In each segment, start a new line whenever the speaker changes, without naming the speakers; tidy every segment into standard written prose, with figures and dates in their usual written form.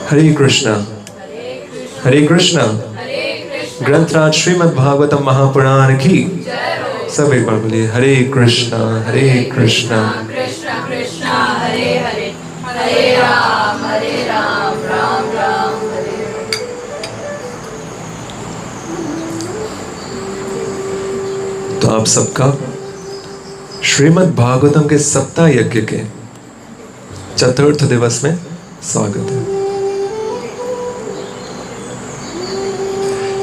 हरे कृष्णा हरे कृष्णा। ग्रंथराज श्रीमद् भागवतम महापुराण की सब एक बार बोलिए हरे कृष्णा कृष्णा कृष्णा हरे हरे, हरे राम राम राम हरे। तो आप सबका श्रीमद् भागवतम के सप्ताह यज्ञ के चतुर्थ दिवस में स्वागत है।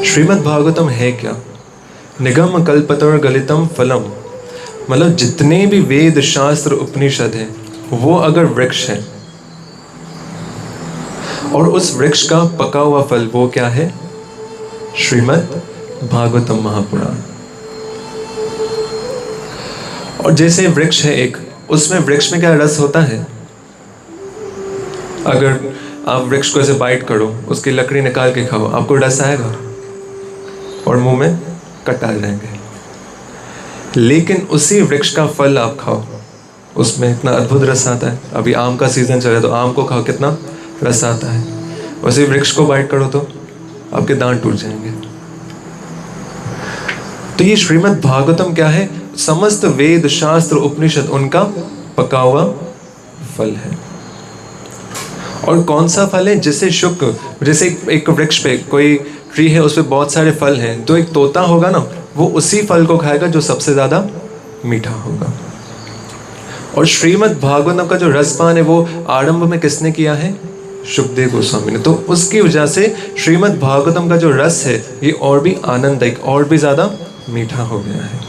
श्रीमद् भागवतम है क्या? निगम कल्पतरु गलितम फलम, मतलब जितने भी वेद शास्त्र उपनिषद हैं वो अगर वृक्ष है और उस वृक्ष का पका हुआ फल वो क्या है? श्रीमद् भागवतम महापुराण। और जैसे वृक्ष है एक, उसमें वृक्ष में क्या रस होता है? अगर आप वृक्ष को ऐसे बाइट करो, उसकी लकड़ी निकाल के खाओ, आपको रस आएगा और मुंह में कटाल रहेंगे। लेकिन उसी वृक्ष का फल आप खाओ, उसमें इतना अद्भुत रस आता है। अभी आम का सीजन चल रहा है तो आम को खाओ, कितना रस आता है। उसी वृक्ष को बाइट करो तो आपके दांत टूट जाएंगे। तो ये श्रीमद् भागवतम क्या है? समस्त वेद शास्त्र उपनिषद उनका पका हुआ फल है। और कौन सा फल है? जिसे शुक्र, जैसे एक वृक्ष पे कोई ट्री है, उस पे बहुत सारे फल हैं, तो एक तोता होगा ना, वो उसी फल को खाएगा जो सबसे ज्यादा मीठा होगा। और श्रीमद् भागवतम का जो रसपान है वो आरंभ में किसने किया है? शुकदेव गोस्वामी ने। तो उसकी वजह से श्रीमद् भागवतम का जो रस है ये और भी आनंददायक और भी ज्यादा मीठा हो गया है।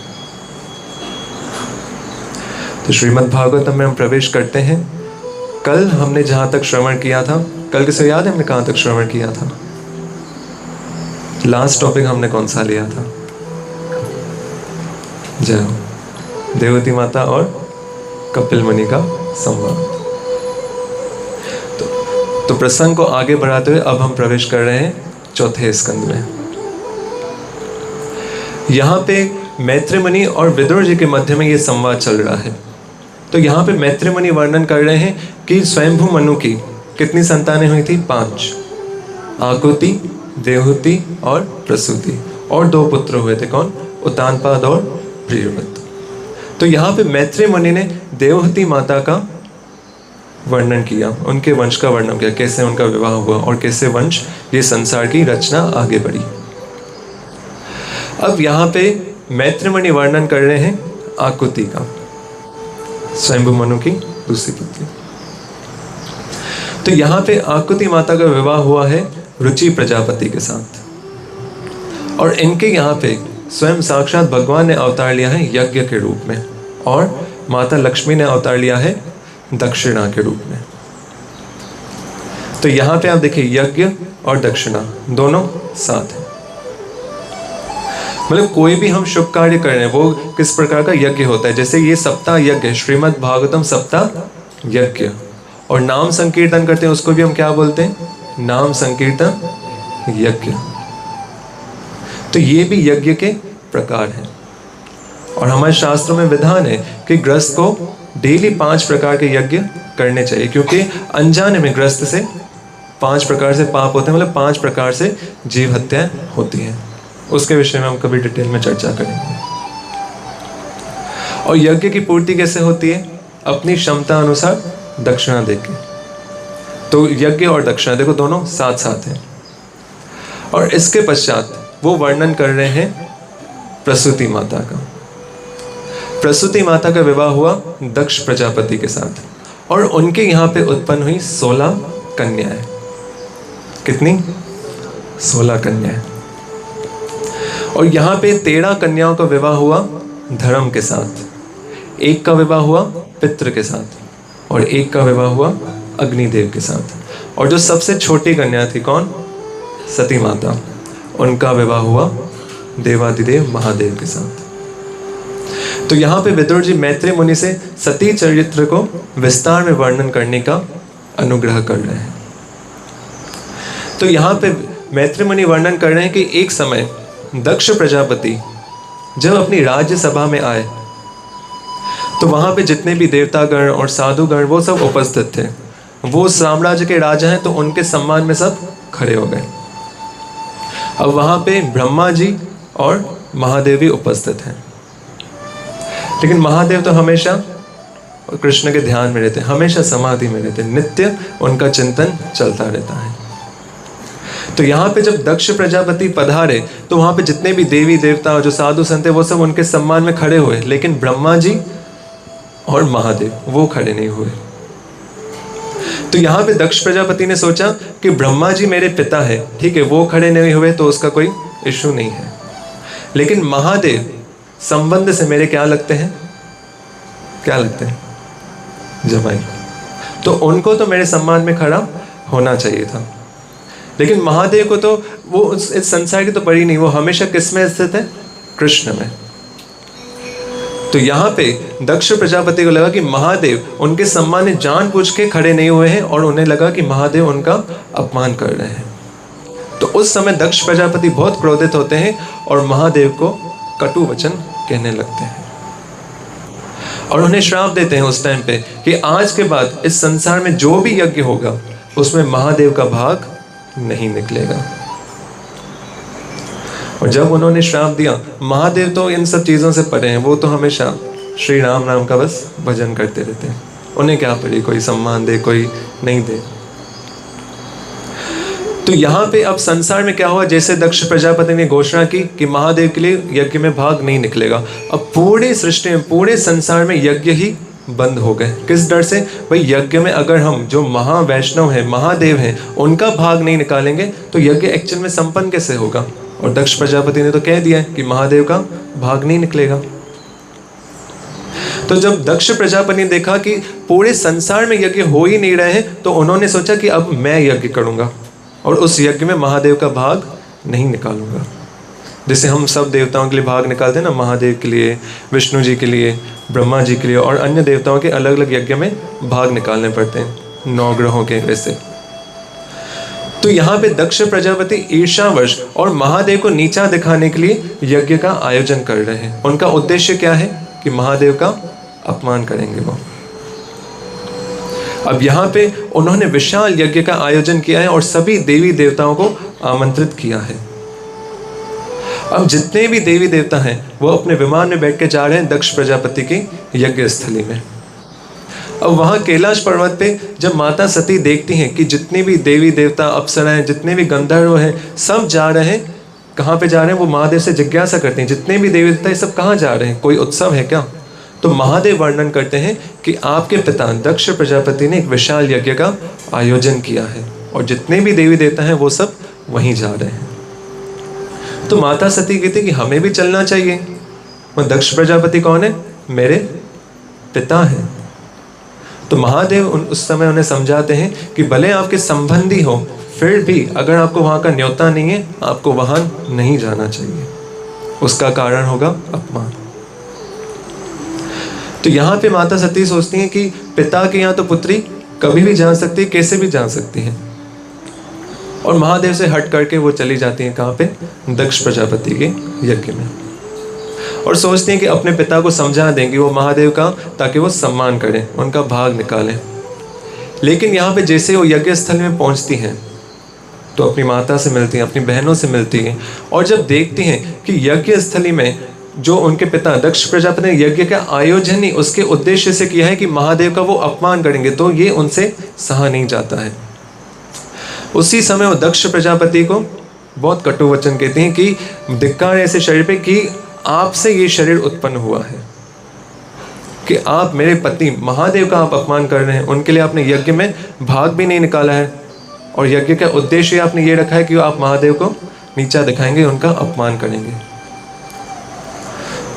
तो श्रीमद् भागवतम में हम प्रवेश करते हैं। कल हमने जहां तक श्रवण किया था, कल किसे याद है हमने कहां तक श्रवण किया था? लास्ट टॉपिक हमने कौन सा लिया था? जय हो। देवती माता और कपिल मुनि का संवाद। तो प्रसंग को आगे बढ़ाते हुए अब हम प्रवेश कर रहे हैं चौथे स्कंद में। यहाँ पे मैत्री मुनि और विदुर जी के मध्य में ये संवाद चल रहा है। तो यहाँ पे मैत्री मुनि वर्णन कर रहे हैं कि स्वयंभू मनु की कितनी संतानें हुई थी? 5। आकुति, देवहूति और प्रसूति। और 2 पुत्र हुए थे, कौन? उत्तानपाद और प्रियव्रत। तो यहाँ पे मैत्री मुनि ने देवहूति माता का वर्णन किया, उनके वंश का वर्णन किया, कैसे उनका विवाह हुआ और कैसे वंश ये संसार की रचना आगे बढ़ी। अब यहाँ पे मैत्री मुनि वर्णन कर रहे हैं आकुति का, स्वयंभू मनु की दूसरी पुत्री। तो यहाँ पे आकुति माता का विवाह हुआ है रुचि प्रजापति के साथ। और इनके यहाँ पे स्वयं साक्षात भगवान ने अवतार लिया है यज्ञ के रूप में, और माता लक्ष्मी ने अवतार लिया है दक्षिणा के रूप में। तो यहाँ पे आप देखिए यज्ञ और दक्षिणा दोनों साथ हैं। मतलब कोई भी हम शुभ कार्य कर रहे हैं वो किस प्रकार का यज्ञ होता है। जैसे ये सप्ताह यज्ञ है, श्रीमद् भागवतम सप्ताह यज्ञ। और नाम संकीर्तन करते हैं, उसको भी हम क्या बोलते हैं? नाम संकीर्तन यज्ञ। तो ये भी यज्ञ के प्रकार हैं। और हमारे शास्त्रों में विधान है कि गृहस्थ को डेली 5 प्रकार के यज्ञ करने चाहिए, क्योंकि अनजाने में गृहस्थ से 5 प्रकार से पाप होते हैं, मतलब 5 प्रकार से जीव हत्याएं होती हैं। उसके विषय में हम कभी डिटेल में चर्चा करेंगे। और यज्ञ की पूर्ति कैसे होती है? अपनी क्षमता अनुसार दक्षिणा देके। तो यज्ञ और दक्षिणा देखो दोनों साथ साथ हैं। और इसके पश्चात वो वर्णन कर रहे हैं प्रसूति माता का। प्रसूति माता का विवाह हुआ दक्ष प्रजापति के साथ, और उनके यहाँ पे उत्पन्न हुई 16 कन्याएं। कितनी? 16 कन्याएं। और यहाँ पे 13 कन्याओं का विवाह हुआ धर्म के साथ, 1 का विवाह हुआ पितृ के साथ, और 1 का विवाह हुआ अग्निदेव के साथ। और जो सबसे छोटी कन्या थी कौन? सती माता, उनका विवाह हुआ देवादिदेव महादेव के साथ। तो यहाँ पे विदुर जी मैत्री मुनि से सती चरित्र को विस्तार में वर्णन करने का अनुग्रह कर रहे हैं। तो यहाँ पे मैत्री मुनि वर्णन कर रहे हैं कि एक समय दक्ष प्रजापति जब अपनी राज्य सभा में आए तो वहां पे जितने भी देवतागण और साधुगण वो सब उपस्थित थे। वो साम्राज्य के राजा हैं, तो उनके सम्मान में सब खड़े हो गए। अब वहाँ पे ब्रह्मा जी और महादेव भी उपस्थित हैं, लेकिन महादेव तो हमेशा कृष्ण के ध्यान में रहते, हमेशा समाधि में रहते, नित्य उनका चिंतन चलता रहता है। तो यहाँ पे जब दक्ष प्रजापति पधारे तो वहाँ पे जितने भी देवी देवता जो साधु संत वो सब उनके सम्मान में खड़े हुए, लेकिन ब्रह्मा जी और महादेव वो खड़े नहीं हुए। तो यहाँ पे दक्ष प्रजापति ने सोचा कि ब्रह्मा जी मेरे पिता है, ठीक है, वो खड़े नहीं हुए तो उसका कोई इशू नहीं है, लेकिन महादेव संबंध से मेरे क्या लगते हैं, क्या लगते हैं, जमाई, तो उनको तो मेरे सम्मान में खड़ा होना चाहिए था। लेकिन महादेव को तो वो इस संसार की तो पड़ी नहीं, वो हमेशा किस में स्थित है, कृष्ण में। तो यहाँ पे दक्ष प्रजापति को लगा कि महादेव उनके सम्मान में जानबूझ के खड़े नहीं हुए हैं, और उन्हें लगा कि महादेव उनका अपमान कर रहे हैं। तो उस समय दक्ष प्रजापति बहुत क्रोधित होते हैं और महादेव को कटु वचन कहने लगते हैं और उन्हें श्राप देते हैं उस टाइम पे कि आज के बाद इस संसार में जो भी यज्ञ होगा उसमें महादेव का भाग नहीं निकलेगा। और जब उन्होंने श्राप दिया, महादेव तो इन सब चीज़ों से परे हैं, वो तो हमेशा श्री राम नाम का बस भजन करते रहते हैं, उन्हें क्या पड़ी कोई सम्मान दे कोई नहीं दे। तो यहाँ पे अब संसार में क्या हुआ, जैसे दक्ष प्रजापति ने घोषणा की कि महादेव के लिए यज्ञ में भाग नहीं निकलेगा, अब पूरे सृष्टि में पूरे संसार में यज्ञ ही बंद हो गए। किस डर से, भाई यज्ञ में अगर हम जो महावैष्णव है महादेव हैं उनका भाग नहीं निकालेंगे तो यज्ञ एक्चुअल में संपन्न कैसे होगा। और दक्ष प्रजापति ने तो कह दिया है कि महादेव का भाग नहीं निकलेगा। तो जब दक्ष प्रजापति ने देखा कि पूरे संसार में यज्ञ हो ही नहीं रहे हैं तो उन्होंने सोचा कि अब मैं यज्ञ करूंगा और उस यज्ञ में महादेव का भाग नहीं निकालूंगा। जैसे हम सब देवताओं के लिए भाग निकालते हैं ना, महादेव के लिए, विष्णु जी के लिए, ब्रह्मा जी के लिए और अन्य देवताओं के अलग अलग यज्ञ में भाग निकालने पड़ते हैं 9 ग्रहों के वैसे। तो यहाँ पे दक्ष प्रजापति ईर्ष्यावश और महादेव को नीचा दिखाने के लिए यज्ञ का आयोजन कर रहे हैं। उनका उद्देश्य क्या है कि महादेव का अपमान करेंगे वो। अब यहाँ पे उन्होंने विशाल यज्ञ का आयोजन किया है और सभी देवी देवताओं को आमंत्रित किया है। अब जितने भी देवी देवता हैं वो अपने विमान में बैठ के जा रहे हैं दक्ष प्रजापति की यज्ञ स्थली में। अब वहाँ कैलाश पर्वत पे जब माता सती देखती हैं कि जितने भी देवी देवता अप्सराएं जितने भी गंधर्व हैं सब जा रहे हैं, कहाँ पे जा रहे हैं, वो महादेव से जिज्ञासा करते हैं जितने भी देवी देवता ये सब कहाँ जा रहे हैं, कोई उत्सव है क्या। तो महादेव वर्णन करते हैं कि आपके पिता दक्ष प्रजापति ने एक विशाल यज्ञ का आयोजन किया है और जितने भी देवी देवता हैं वो सब वहीं जा रहे हैं। तो माता सती कहती कि हमें भी चलना चाहिए। और दक्ष प्रजापति कौन है, मेरे पिता हैं। तो महादेव उस समय उन्हें समझाते हैं कि भले आपके संबंधी हो फिर भी अगर आपको वहाँ का न्योता नहीं है आपको वहाँ नहीं जाना चाहिए, उसका कारण होगा अपमान। तो यहाँ पे माता सती सोचती हैं कि पिता के यहाँ तो पुत्री कभी भी जा सकती है, कैसे भी जा सकती है, और महादेव से हट करके वो चली जाती हैं कहाँ पे, दक्ष प्रजापति के यज्ञ में, और सोचती हैं कि अपने पिता को समझा देंगे वो महादेव का ताकि वो सम्मान करें, उनका भाग निकालें। लेकिन यहाँ पे जैसे वो यज्ञ स्थल में पहुँचती हैं तो अपनी माता से मिलती हैं, अपनी बहनों से मिलती हैं, और जब देखती हैं कि यज्ञ स्थली में जो उनके पिता दक्ष प्रजापति ने यज्ञ का आयोजन ही उसके उद्देश्य से किया है कि महादेव का वो अपमान करेंगे, तो ये उनसे सहा नहीं जाता है। उसी समय वो दक्ष प्रजापति को बहुत कटु वचन कहते हैं कि धिक्कार ऐसे शरीर पे कि आपसे ये शरीर उत्पन्न हुआ है, कि आप मेरे पति महादेव का आप अपमान कर रहे हैं, उनके लिए आपने यज्ञ में भाग भी नहीं निकाला है और यज्ञ का उद्देश्य आपने ये रखा है कि आप महादेव को नीचा दिखाएंगे, उनका अपमान करेंगे।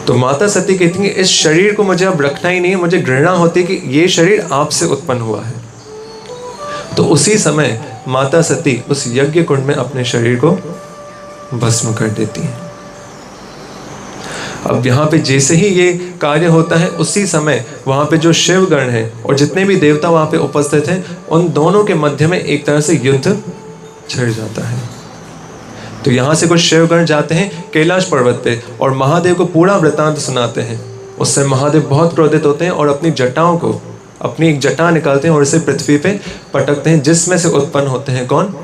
तो माता सती कहती है इस शरीर को मुझे अब रखना ही नहीं है, मुझे घृणा होती है कि ये शरीर आपसे उत्पन्न हुआ है। तो उसी समय माता सती उस यज्ञ कुंड में अपने शरीर को भस्म कर देती है। अब यहाँ पे जैसे ही ये कार्य होता है उसी समय वहाँ पे जो शिवगण है और जितने भी देवता वहाँ पे उपस्थित हैं उन दोनों के मध्य में एक तरह से युद्ध छिड़ जाता है। तो यहाँ से कुछ शिवगण जाते हैं कैलाश पर्वत पे और महादेव को पूरा वृतांत सुनाते हैं। उससे महादेव बहुत क्रोधित होते हैं और अपनी जटाओं को अपनी एक जटा निकालते हैं और इसे पृथ्वी पे पटकते हैं, जिसमें से उत्पन्न होते हैं कौन?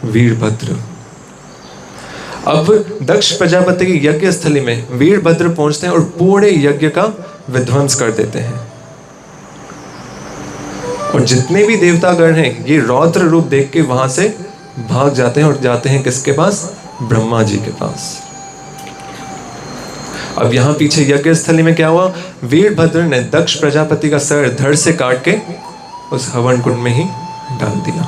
वीरभद्र। अब दक्ष प्रजापति की यज्ञ स्थली में वीरभद्र पहुंचते हैं और पूरे यज्ञ का विध्वंस कर देते हैं। और जितने भी देवतागण हैं ये रौद्र रूप देख के वहां से भाग जाते हैं और जाते हैं किसके पास? ब्रह्मा जी के पास। अब यहां पीछे यज्ञ स्थली में क्या हुआ? वीरभद्र ने दक्ष प्रजापति का सर धड़ से काट के उस हवन कुंड में ही डाल दिया।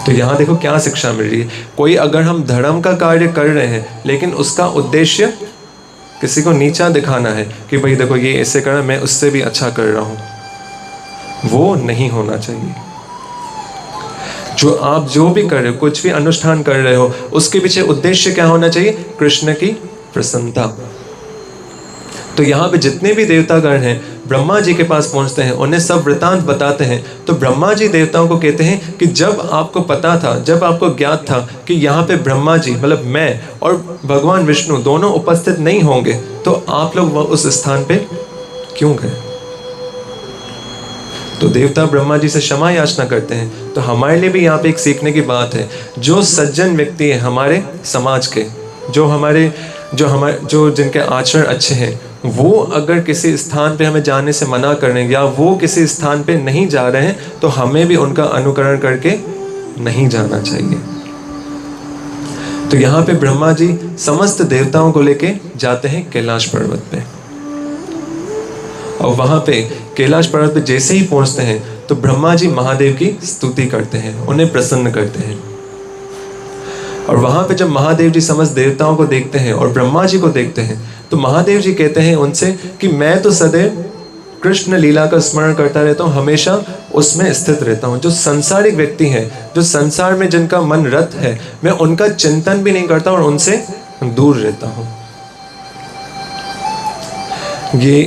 तो यहां देखो क्या शिक्षा मिल रही है। कोई अगर हम धर्म का कार्य कर रहे हैं लेकिन उसका उद्देश्य किसी को नीचा दिखाना है कि भाई देखो ये ऐसे कर रहा है, मैं उससे भी अच्छा कर रहा हूं, वो नहीं होना चाहिए। जो आप जो भी कर रहे हो, कुछ भी अनुष्ठान कर रहे हो, उसके पीछे उद्देश्य क्या होना चाहिए? कृष्ण की प्रसन्नता। तो यहाँ पे जितने भी देवतागण हैं ब्रह्मा जी के पास पहुंचते हैं, उन्हें सब वृतांत बताते हैं। तो ब्रह्मा जी देवताओं को कहते हैं कि जब आपको पता था, जब आपको ज्ञात था कि यहाँ पे ब्रह्मा जी मतलब मैं और भगवान विष्णु दोनों उपस्थित नहीं होंगे, तो आप लोग उस स्थान पे क्यों गए? तो देवता ब्रह्मा जी से क्षमा याचना करते हैं। तो हमारे लिए भी यहाँ पे एक सीखने की बात है। जो सज्जन व्यक्ति हैं हमारे समाज के, जो जिनके आचरण अच्छे हैं, वो अगर किसी स्थान पे हमें जाने से मना कर रहे हैं या वो किसी स्थान पे नहीं जा रहे हैं, तो हमें भी उनका अनुकरण करके नहीं जाना चाहिए। तो यहाँ पे ब्रह्मा जी समस्त देवताओं को लेके जाते हैं कैलाश पर्वत पे। और वहां पे कैलाश पर्वत पे जैसे ही पहुंचते हैं तो ब्रह्मा जी महादेव की स्तुति करते हैं, उन्हें प्रसन्न करते हैं। और वहां पे जब महादेव जी समस्त देवताओं को देखते हैं और ब्रह्मा जी को देखते हैं, तो महादेव जी कहते हैं उनसे कि मैं तो सदैव कृष्ण लीला का स्मरण करता रहता हूँ, हमेशा उसमें स्थित रहता हूँ। जो सांसारिक व्यक्ति हैं, जो संसार में जिनका मन रत है, मैं उनका चिंतन भी नहीं करता और उनसे दूर रहता हूँ। ये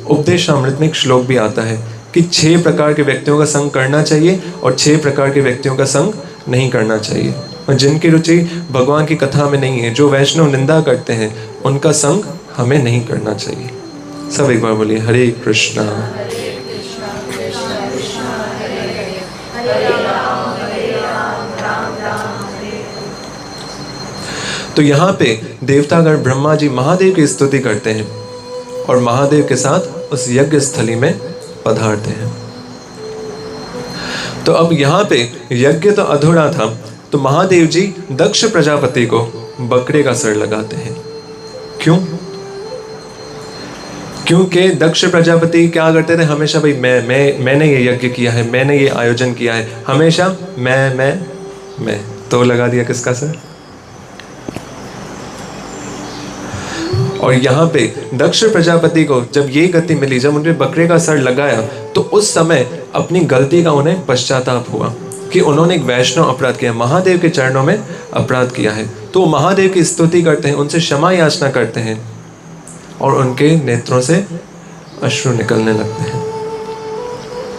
उपदेशामृत में एक श्लोक भी आता है कि 6 प्रकार के व्यक्तियों का संग करना चाहिए और 6 प्रकार के व्यक्तियों का संग नहीं करना चाहिए। और जिनकी रुचि भगवान की कथा में नहीं है, जो वैष्णव निंदा करते हैं, उनका संग हमें नहीं करना चाहिए। सब एक बार बोलिए हरे कृष्णा। तो यहाँ पे देवतागण ब्रह्मा जी महादेव की स्तुति करते हैं और महादेव के साथ उस यज्ञ स्थली में पधारते हैं। तो अब यहाँ पे यज्ञ तो अधूरा था, तो महादेव जी दक्ष प्रजापति को बकरे का सर लगाते हैं। क्यों? क्योंकि दक्ष प्रजापति क्या करते थे? हमेशा भाई मैंने ये यज्ञ किया है, मैंने ये आयोजन किया है, हमेशा मैं। तो लगा दिया किसका सर? और यहाँ पे दक्ष प्रजापति को जब ये गति मिली, जब उन्हें बकरे का सर लगाया, तो उस समय अपनी गलती का उन्हें पश्चाताप हुआ कि उन्होंने एक वैष्णव अपराध किया, महादेव के चरणों में अपराध किया है। तो महादेव की स्तुति करते हैं, उनसे क्षमा याचना करते हैं और उनके नेत्रों से अश्रु निकलने लगते हैं।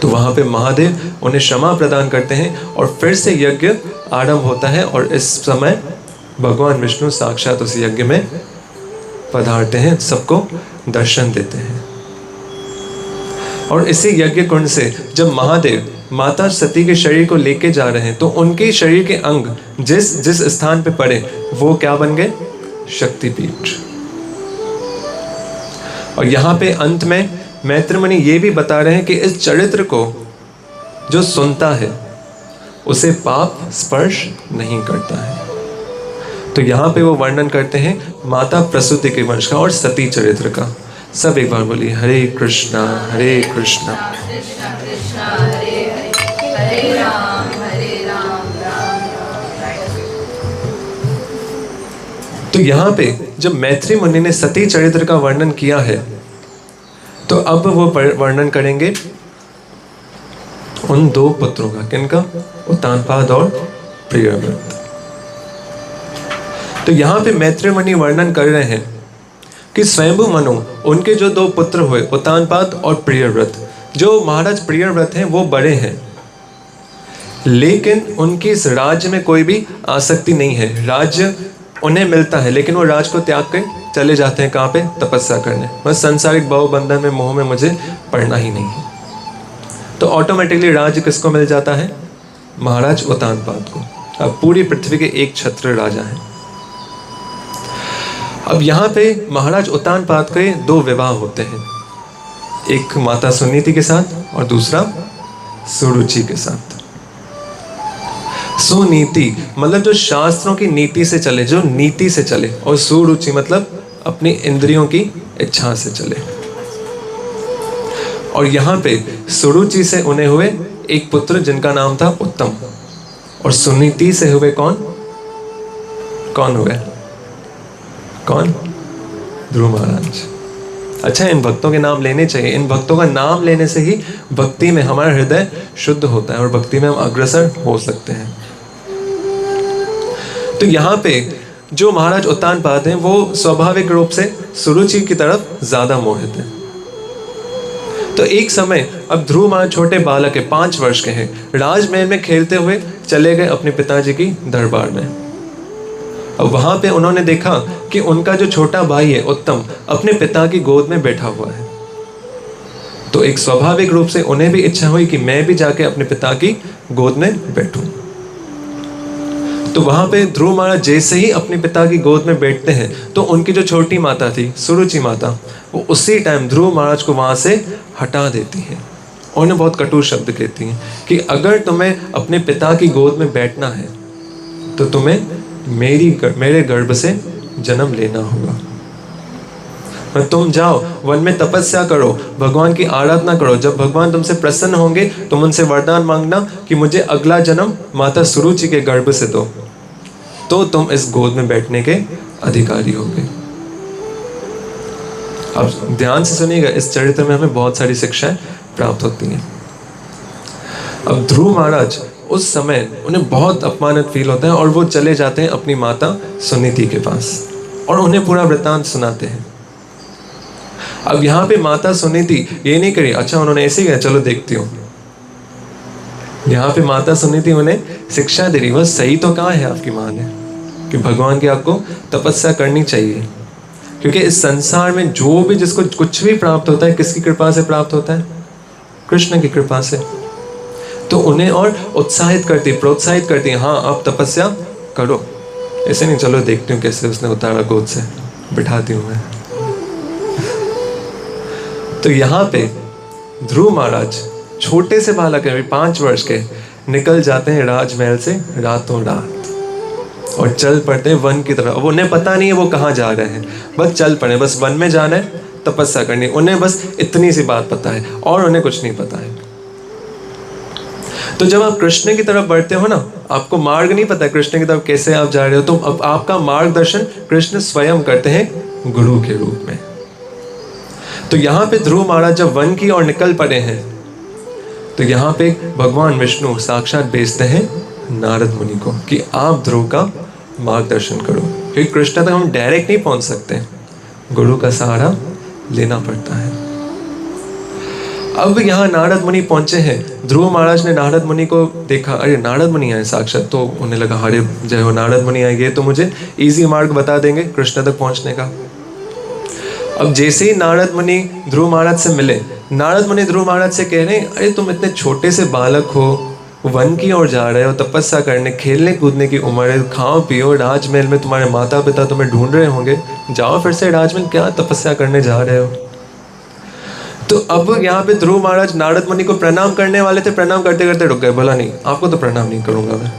तो वहाँ पे महादेव उन्हें क्षमा प्रदान करते हैं और फिर से यज्ञ आरंभ होता है। और इस समय भगवान विष्णु साक्षात उस यज्ञ में पधारते हैं, सबको दर्शन देते हैं। और इसी यज्ञ कुंड से जब महादेव माता सती के शरीर को लेके जा रहे हैं, तो उनके शरीर के अंग जिस स्थान पे पड़े वो क्या बन गए? शक्तिपीठ। और यहाँ पे अंत में मैत्र मुनि ये भी बता रहे हैं कि इस चरित्र को जो सुनता है उसे पाप स्पर्श नहीं करता है। तो यहाँ पे वो वर्णन करते हैं माता प्रसूति के वंश का और सती चरित्र का। सब एक बार बोलिए हरे कृष्णा हरे कृष्णा। तो यहाँ पे जब मैत्री मुनि ने सती चरित्र का वर्णन किया है, तो अब वो वर्णन करेंगे उन 2 पुत्रों का। किनका? उत्तानपाद और प्रियव्रत। तो यहाँ पे मैत्री मुनि वर्णन कर रहे हैं कि स्वयंभू मनु, उनके जो 2 पुत्र हुए, उत्तानपाद और प्रियव्रत, जो महाराज प्रियव्रत हैं वो बड़े हैं, लेकिन उनकी इस राज्य में कोई भी आसक्ति नहीं है। राज्य उन्हें मिलता है लेकिन वो राज को त्याग कर चले जाते हैं कहाँ पे? तपस्या करने। बस सांसारिक भाव बंधन में, मोह में मुझे पड़ना ही नहीं है। तो ऑटोमेटिकली राज्य किसको मिल जाता है? महाराज उत्तानपाद को। अब पूरी पृथ्वी के एक छत्र राजा हैं। अब यहाँ पे महाराज उत्तानपाद के 2 विवाह होते हैं, एक माता सुनीति के साथ और दूसरा सुरुचि के साथ। सुनीति मतलब जो शास्त्रों की नीति से चले, जो नीति से चले, और सुरुचि मतलब अपनी इंद्रियों की इच्छा से चले। और यहाँ पे सुरुचि से उन्हें हुए एक पुत्र जिनका नाम था उत्तम, और सुनीति से हुए कौन हुए? कौन? ध्रुव महाराज। अच्छा, इन भक्तों के नाम लेने चाहिए। इन भक्तों का नाम लेने से ही भक्ति में हमारा हृदय शुद्ध होता है और भक्ति में हम अग्रसर हो सकते हैं। तो यहाँ पे जो महाराज उत्तानपाद हैं वो स्वाभाविक रूप से सुरुचि की तरफ ज्यादा मोहित हैं। तो एक समय अब ध्रुव महाराज छोटे बालक है, 5 वर्ष के हैं, राजमहल में खेलते हुए चले गए अपने पिताजी की दरबार में। अब वहां पे उन्होंने देखा कि उनका जो छोटा भाई है उत्तम अपने पिता की गोद में बैठा हुआ है। तो एक स्वाभाविक रूप से उन्हें भी इच्छा हुई कि मैं भी जाके अपने पिता की गोद में बैठूं। तो वहां पे ध्रुव महाराज जैसे ही अपने पिता की गोद में बैठते हैं तो उनकी जो छोटी माता थी सुरुचि माता, वो उसी टाइम ध्रुव महाराज को वहां से हटा देती हैं। उन्हें बहुत कटु शब्द कहती हैं कि अगर तुम्हें अपने पिता की गोद में बैठना है तो तुम्हें मेरे गर्भ से जन्म लेना होगा। तुम जाओ वन में तपस्या करो, भगवान की आराधना करो। जब भगवान तुमसे प्रसन्न होंगे तुम उनसे वरदान मांगना कि मुझे अगला जन्म माता सुरुचि के गर्भ से दो, तो तुम इस गोद में बैठने के अधिकारी होगे। अब ध्यान से सुनिएगा, इस चरित्र में हमें बहुत सारी शिक्षाएं प्राप्त होती हैं। अब ध्रुव महाराज उस समय उन्हें बहुत अपमानित फील होता है और वो चले जाते हैं अपनी माता सुनीति के पास और उन्हें पूरा वृत्तांत सुनाते हैं। अब यहाँ पे माता सुनीति ये नहीं करी, अच्छा उन्होंने ऐसे ही कहा चलो देखती हूँ। यहाँ पे माता सुनीति उन्हें शिक्षा दे रही, वह सही तो कहा है आपकी माँ ने कि भगवान की आपको तपस्या करनी चाहिए, क्योंकि इस संसार में जो भी जिसको कुछ भी प्राप्त होता है किसकी कृपा से प्राप्त होता है? कृष्ण की कृपा से। तो उन्हें और उत्साहित करती, प्रोत्साहित करती, हाँ आप तपस्या करो। ऐसे नहीं चलो देखती हूँ कैसे उसने उतारा गोद से, बिठाती हूँ मैं। तो यहाँ पे ध्रुव महाराज छोटे से बालक है, 5 वर्ष के, निकल जाते हैं राजमहल से रातों रात और चल पड़ते हैं वन की तरफ। अब उन्हें पता नहीं है वो कहाँ जा रहे हैं, बस चल पड़े, बस वन में जाना है, तपस्या करनी। उन्हें बस इतनी सी बात पता है और उन्हें कुछ नहीं पता है। तो जब आप कृष्ण की तरफ बढ़ते हो ना, आपको मार्ग नहीं पता कृष्ण की तरफ कैसे आप जा रहे हो, तो अब आपका मार्गदर्शन कृष्ण स्वयं करते हैं गुरु के रूप में। तो यहाँ पे ध्रुव महाराज जब वन की ओर निकल पड़े हैं तो यहाँ पे भगवान विष्णु साक्षात भेजते हैं नारद मुनि को कि आप ध्रुव का मार्गदर्शन करो, क्योंकि कृष्ण तक हम डायरेक्ट नहीं पहुंच सकते, गुरु का सहारा लेना पड़ता है। अब यहाँ नारद मुनि पहुंचे हैं। ध्रुव महाराज ने नारद मुनि को देखा, अरे नारद मुनि आए साक्षात, तो उन्हें लगा अरे जय हो, नारद मुनि आएंगे तो मुझे इजी मार्ग बता देंगे कृष्ण तक पहुंचने का। अब जैसे ही नारद मुनि ध्रुव महाराज से मिले, नारद मुनि ध्रुव महाराज से कह रहे हैं, अरे तुम इतने छोटे से बालक हो, वन की ओर जा रहे हो, तपस्या करने, खेलने कूदने की उम्र है, खाओ पियो, राजमहल में तुम्हारे माता पिता तुम्हें ढूंढ रहे होंगे, जाओ फिर से राजमहल, क्या तपस्या करने जा रहे हो। तो अब यहाँ पे ध्रुव महाराज नारद मुनि को प्रणाम करने वाले थे, प्रणाम करते करते रुक गए, बोला नहीं आपको तो प्रणाम नहीं करूंगा मैं।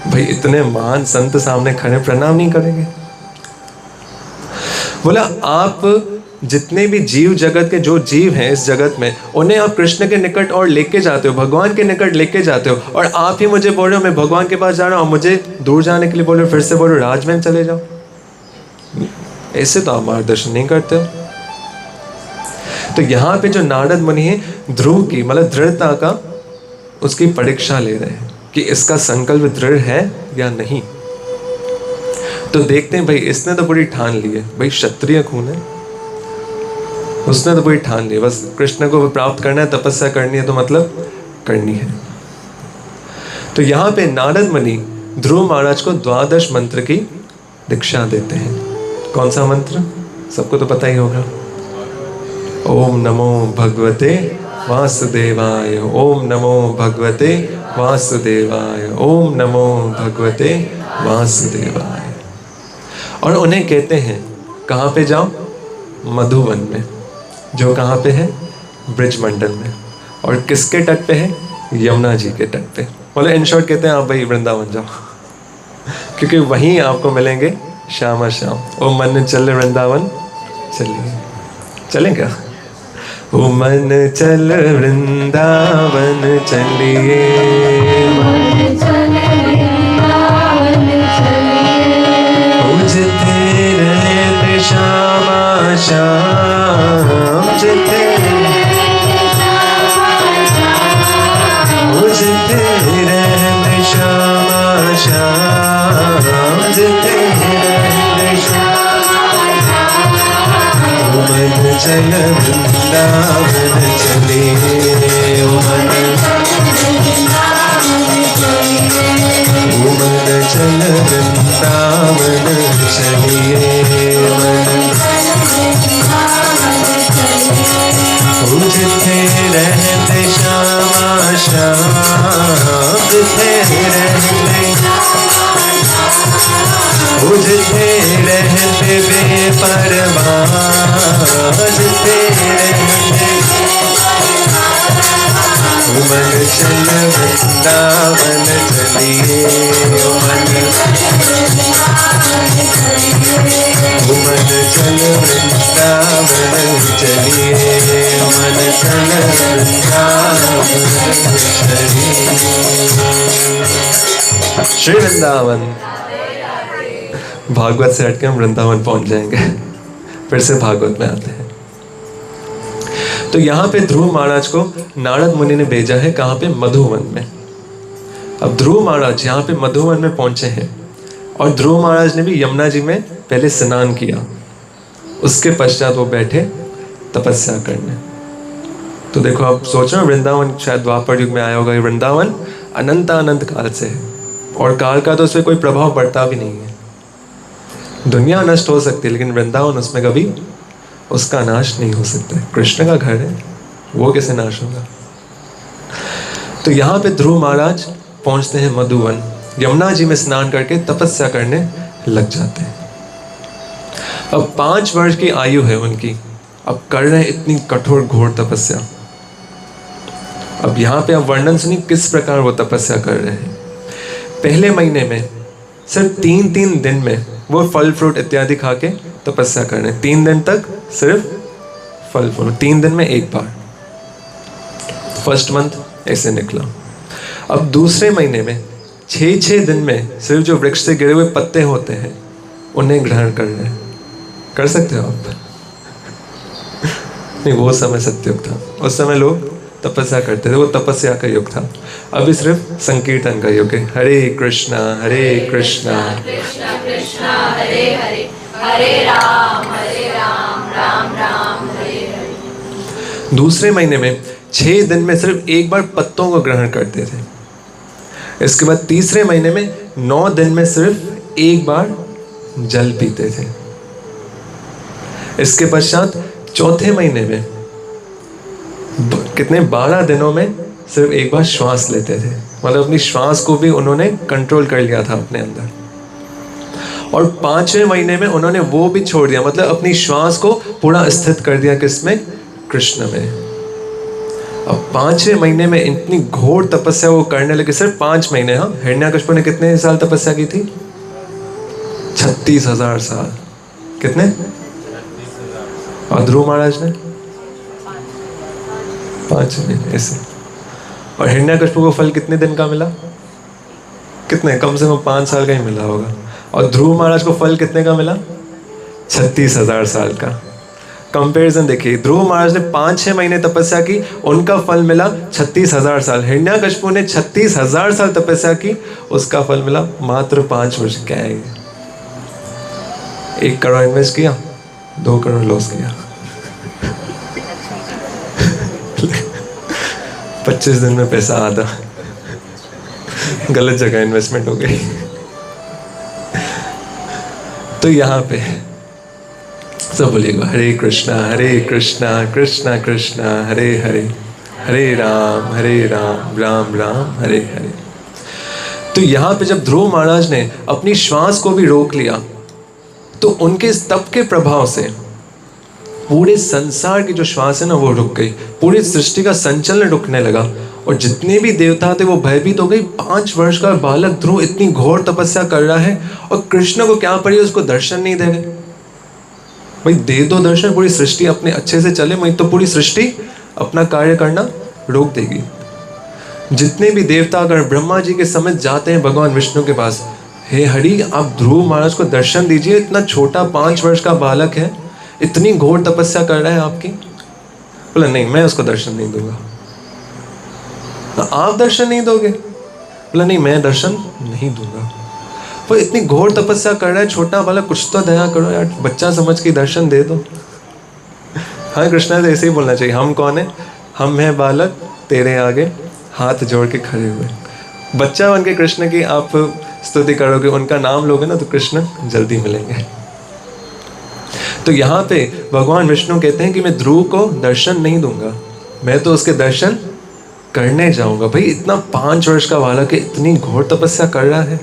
भाई इतने महान संत सामने खड़े, प्रणाम नहीं करेंगे? बोला आप जितने भी जीव जगत के जो जीव हैं इस जगत में, उन्हें आप कृष्ण के निकट और लेके जाते हो, भगवान के निकट लेके जाते हो, और आप ही मुझे बोल रहे हो मैं भगवान के पास जा रहा हूँ, मुझे दूर जाने के लिए बोल रहे हो, फिर से बोल रहे हो राजमहल चले जाओ। ऐसे तो आप मार्गदर्शन नहीं करते हो। तो यहाँ पे जो नारद मुनि है ध्रुव की मतलब दृढ़ता का उसकी परीक्षा ले रहे हैं कि इसका संकल्प दृढ़ है या नहीं। तो देखते हैं भाई इसने तो पूरी ठान ली है, भाई क्षत्रिय खून है, उसने तो पूरी ठान ली, बस कृष्ण को प्राप्त करना है, तपस्या करनी है, तो मतलब करनी है। तो यहाँ पे नारद मुनि ध्रुव महाराज को 12 मंत्र की दीक्षा देते हैं कौन सा मंत्र? सबको तो पता ही होगा। ओम नमो भगवते वासुदेवाय, ओम नमो भगवते वासुदेवाय, ओम नमो भगवते वासुदेवाय। और उन्हें कहते हैं कहाँ पे जाओ? मधुवन में, जो कहाँ पे है? ब्रिजमंडल में। और किसके तट पे है? यमुना जी के तट पे। बोले इन शॉर्ट कहते हैं आप भाई वृंदावन जाओ, क्योंकि वहीं आपको मिलेंगे श्यामा श्याम। ओ मन चल वृंदावन चलिए, चलें क्या? ओ मन चल वृंदावन चलिए, जिथे रहते श्यामा श्याम, जिथे रहते श्यामा श्याम, जिथे रहते मन चल वृंदावन चलिए, मन चल वृंदावन चलिए, जिथे रहते श्यामा श्याम, जिथे रहते, जिथे रहते बेपरवाह, जिथे रहते मन चल वृंदावन चलिए, मन चल वृंदावन चलिए, मन चल वृंदावन चलिए। श्री वृंदावन। भागवत से हटके हम वृंदावन पहुंच जाएंगे। फिर से भागवत में आते हैं। तो यहाँ पे ध्रुव महाराज को नारद मुनि ने भेजा है, कहाँ पे? मधुवन में। अब ध्रुव महाराज यहाँ पे मधुवन में पहुंचे हैं, और ध्रुव महाराज ने भी यमुना जी में पहले स्नान किया, उसके पश्चात वो बैठे तपस्या करने। तो देखो आप सोच रहे हो, वृंदावन शायद द्वापर युग में आया होगा। ये वृंदावन अनंत अनंत काल से है, और काल का तो उस पर कोई प्रभाव पड़ता भी नहीं है। दुनिया नष्ट हो सकती है, लेकिन वृंदावन उसमें कभी उसका नाश नहीं हो सकता। कृष्ण का घर है, वो कैसे नाश होगा? तो यहाँ पे ध्रुव महाराज पहुंचते हैं मधुवन, यमुना जी में स्नान करके तपस्या करने लग जाते हैं। अब 5 वर्ष की आयु है उनकी, अब कर रहे हैं इतनी कठोर घोर तपस्या। अब यहाँ पे आप वर्णन सुनिए किस प्रकार वो तपस्या कर रहे हैं। पहले महीने में सिर्फ 3-3 दिन में वो फल फ्रूट इत्यादि खा के तपस्या कर रहे हैं। 3 दिन तक सिर्फ फल फ्रूट, 3 दिन में एक बार। फर्स्ट मंथ ऐसे निकला। अब दूसरे महीने में 6-6 दिन में सिर्फ जो वृक्ष से गिरे हुए पत्ते होते हैं उन्हें ग्रहण कर रहे हैं। कर सकते हो आप? नहीं, वो समय सत्युग था, उस समय लोग तपस्या करते थे, वो तपस्या का युग था। अभी सिर्फ संकीर्तन का युग है। हरे कृष्णा कृष्णा कृष्णा हरे हरे, हरे राम राम राम हरे हरे। दूसरे महीने में 6 दिन में सिर्फ एक बार पत्तों को ग्रहण करते थे। इसके बाद तीसरे महीने में 9 दिन में सिर्फ एक बार जल पीते थे। इसके पश्चात चौथे महीने में कितने 12 दिनों में सिर्फ एक बार श्वास लेते थे। मतलब अपनी श्वास को भी उन्होंने कंट्रोल कर लिया था अपने अंदर। और 5वें महीने में उन्होंने वो भी छोड़ दिया, मतलब अपनी श्वास को पूरा स्थित कर दिया किसमें? कृष्ण में। अब 5वें महीने में इतनी घोर तपस्या वो करने लगे। सिर्फ 5 महीने। हाँ, हिरण्यकशिपु ने कितने साल तपस्या की थी? 36,000 साल। कितने? और ध्रुव महाराज ने 5 महीने ऐसे। और हिरण्यकशिपु को फल कितने दिन का मिला? कितने? कम से कम 5 साल का ही मिला होगा। और ध्रुव महाराज को फल कितने का मिला? 36,000 साल का। कंपैरिजन देखिए, ध्रुव महाराज ने 5-6 महीने तपस्या की, उनका फल मिला 36,000 साल। हिरण्यकशिपु ने 36,000 साल तपस्या की, उसका फल मिला मात्र 5 वर्ष। क्या है? 1 करोड़ इन्वेस्ट किया, 2 करोड़ लॉस किया। 25 दिन में पैसा आधा। गलत जगह इन्वेस्टमेंट हो गई। तो यहाँ पे सब बोलिएगा हरे कृष्णा कृष्णा कृष्णा हरे हरे, हरे राम राम राम हरे हरे। तो यहाँ पे जब ध्रुव महाराज ने अपनी श्वास को भी रोक लिया तो उनके इस तप के प्रभाव से पूरे संसार की जो श्वास है ना वो रुक गई, पूरी सृष्टि का संचलन रुकने लगा और जितने भी देवता थे वो भयभीत हो गए। 5 वर्ष का बालक ध्रुव इतनी घोर तपस्या कर रहा है और कृष्ण को क्या पड़ी, उसको दर्शन नहीं दे रहे। भाई दे दो दर्शन, पूरी सृष्टि अपने अच्छे से चले, वही तो पूरी सृष्टि अपना कार्य करना रोक देगी। जितने भी देवतागण ब्रह्मा जी के समेत जाते हैं भगवान विष्णु के पास, हे हरि आप ध्रुव महाराज को दर्शन दीजिए, इतना छोटा 5 वर्ष का बालक है, इतनी घोर तपस्या कर रहा है आपकी। बोला नहीं मैं उसको दर्शन नहीं दूंगा। आप दर्शन नहीं दोगे? बोला नहीं मैं दर्शन नहीं दूंगा। वो इतनी घोर तपस्या कर रहा है छोटा बालक, कुछ तो दया करो यार, बच्चा समझ के दर्शन दे दो। हाँ कृष्णा से ऐसे ही बोलना चाहिए, हम कौन है, हम हैं बालक तेरे आगे हाथ जोड़ के खड़े हुए। बच्चा बन के कृष्ण की आप स्तुति करोगे, उनका नाम लोगे ना तो कृष्ण जल्दी मिलेंगे। तो यहाँ पे भगवान विष्णु कहते हैं कि मैं ध्रुव को दर्शन नहीं दूंगा, मैं तो उसके दर्शन करने जाऊंगा। भाई इतना 5 वर्ष का बालक है, इतनी घोर तपस्या कर रहा है।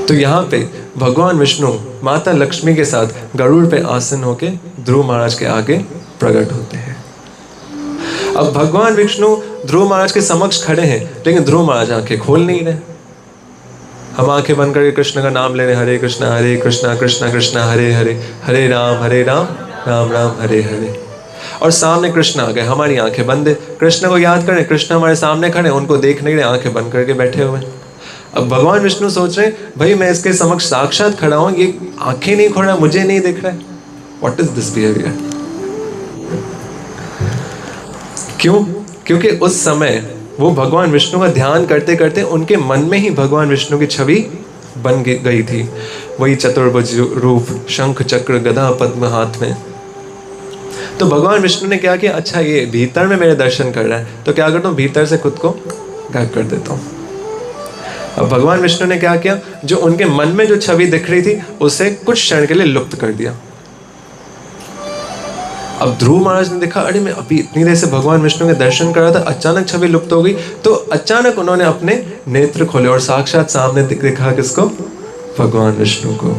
तो यहाँ पे भगवान विष्णु माता लक्ष्मी के साथ गरुड़ पे आसन होके ध्रुव महाराज के आगे प्रकट होते हैं। अब भगवान विष्णु ध्रुव महाराज के समक्ष खड़े हैं, लेकिन ध्रुव महाराज आंखें खोल नहीं रहे। हम आंखें बंद करके कृष्ण का नाम ले रहे, हरे कृष्णा कृष्णा कृष्णा हरे हरे, हरे राम राम राम हरे हरे। और सामने कृष्ण आ गए, हमारी आंखें बंद है, कृष्ण को याद करें, कृष्ण हमारे सामने खड़े, उनको देख नहीं रहे, आंखें बंद करके बैठे हुए। अब भगवान विष्णु सोच रहे भाई मैं इसके समक्ष साक्षात खड़ा हूं, ये आंखें नहीं खोल रहा, मुझे नहीं दिख रहा है, व्हाट इज दिस बिहेवियर। क्यों? क्योंकि उस समय वो भगवान विष्णु का ध्यान करते करते उनके मन में ही भगवान विष्णु की छवि बन गई थी, वही चतुर्भुज रूप, शंख चक्र गदा पद्म हाथ में। तो भगवान विष्णु ने क्या किया, अच्छा ये भीतर में मेरे दर्शन कर रहा है तो क्या करता हूँ, भीतर से खुद को गायब कर देता हूँ। अब भगवान विष्णु ने क्या किया, जो उनके मन में जो छवि दिख रही थी उसे कुछ क्षण के लिए लुप्त कर दिया। अब ध्रुव महाराज ने देखा, अरे मैं अभी इतनी देर से भगवान विष्णु के दर्शन कर रहा था, अचानक छवि लुप्त हो गई। तो अचानक उन्होंने अपने नेत्र खोले और साक्षात सामने देखा किसको, भगवान विष्णु को।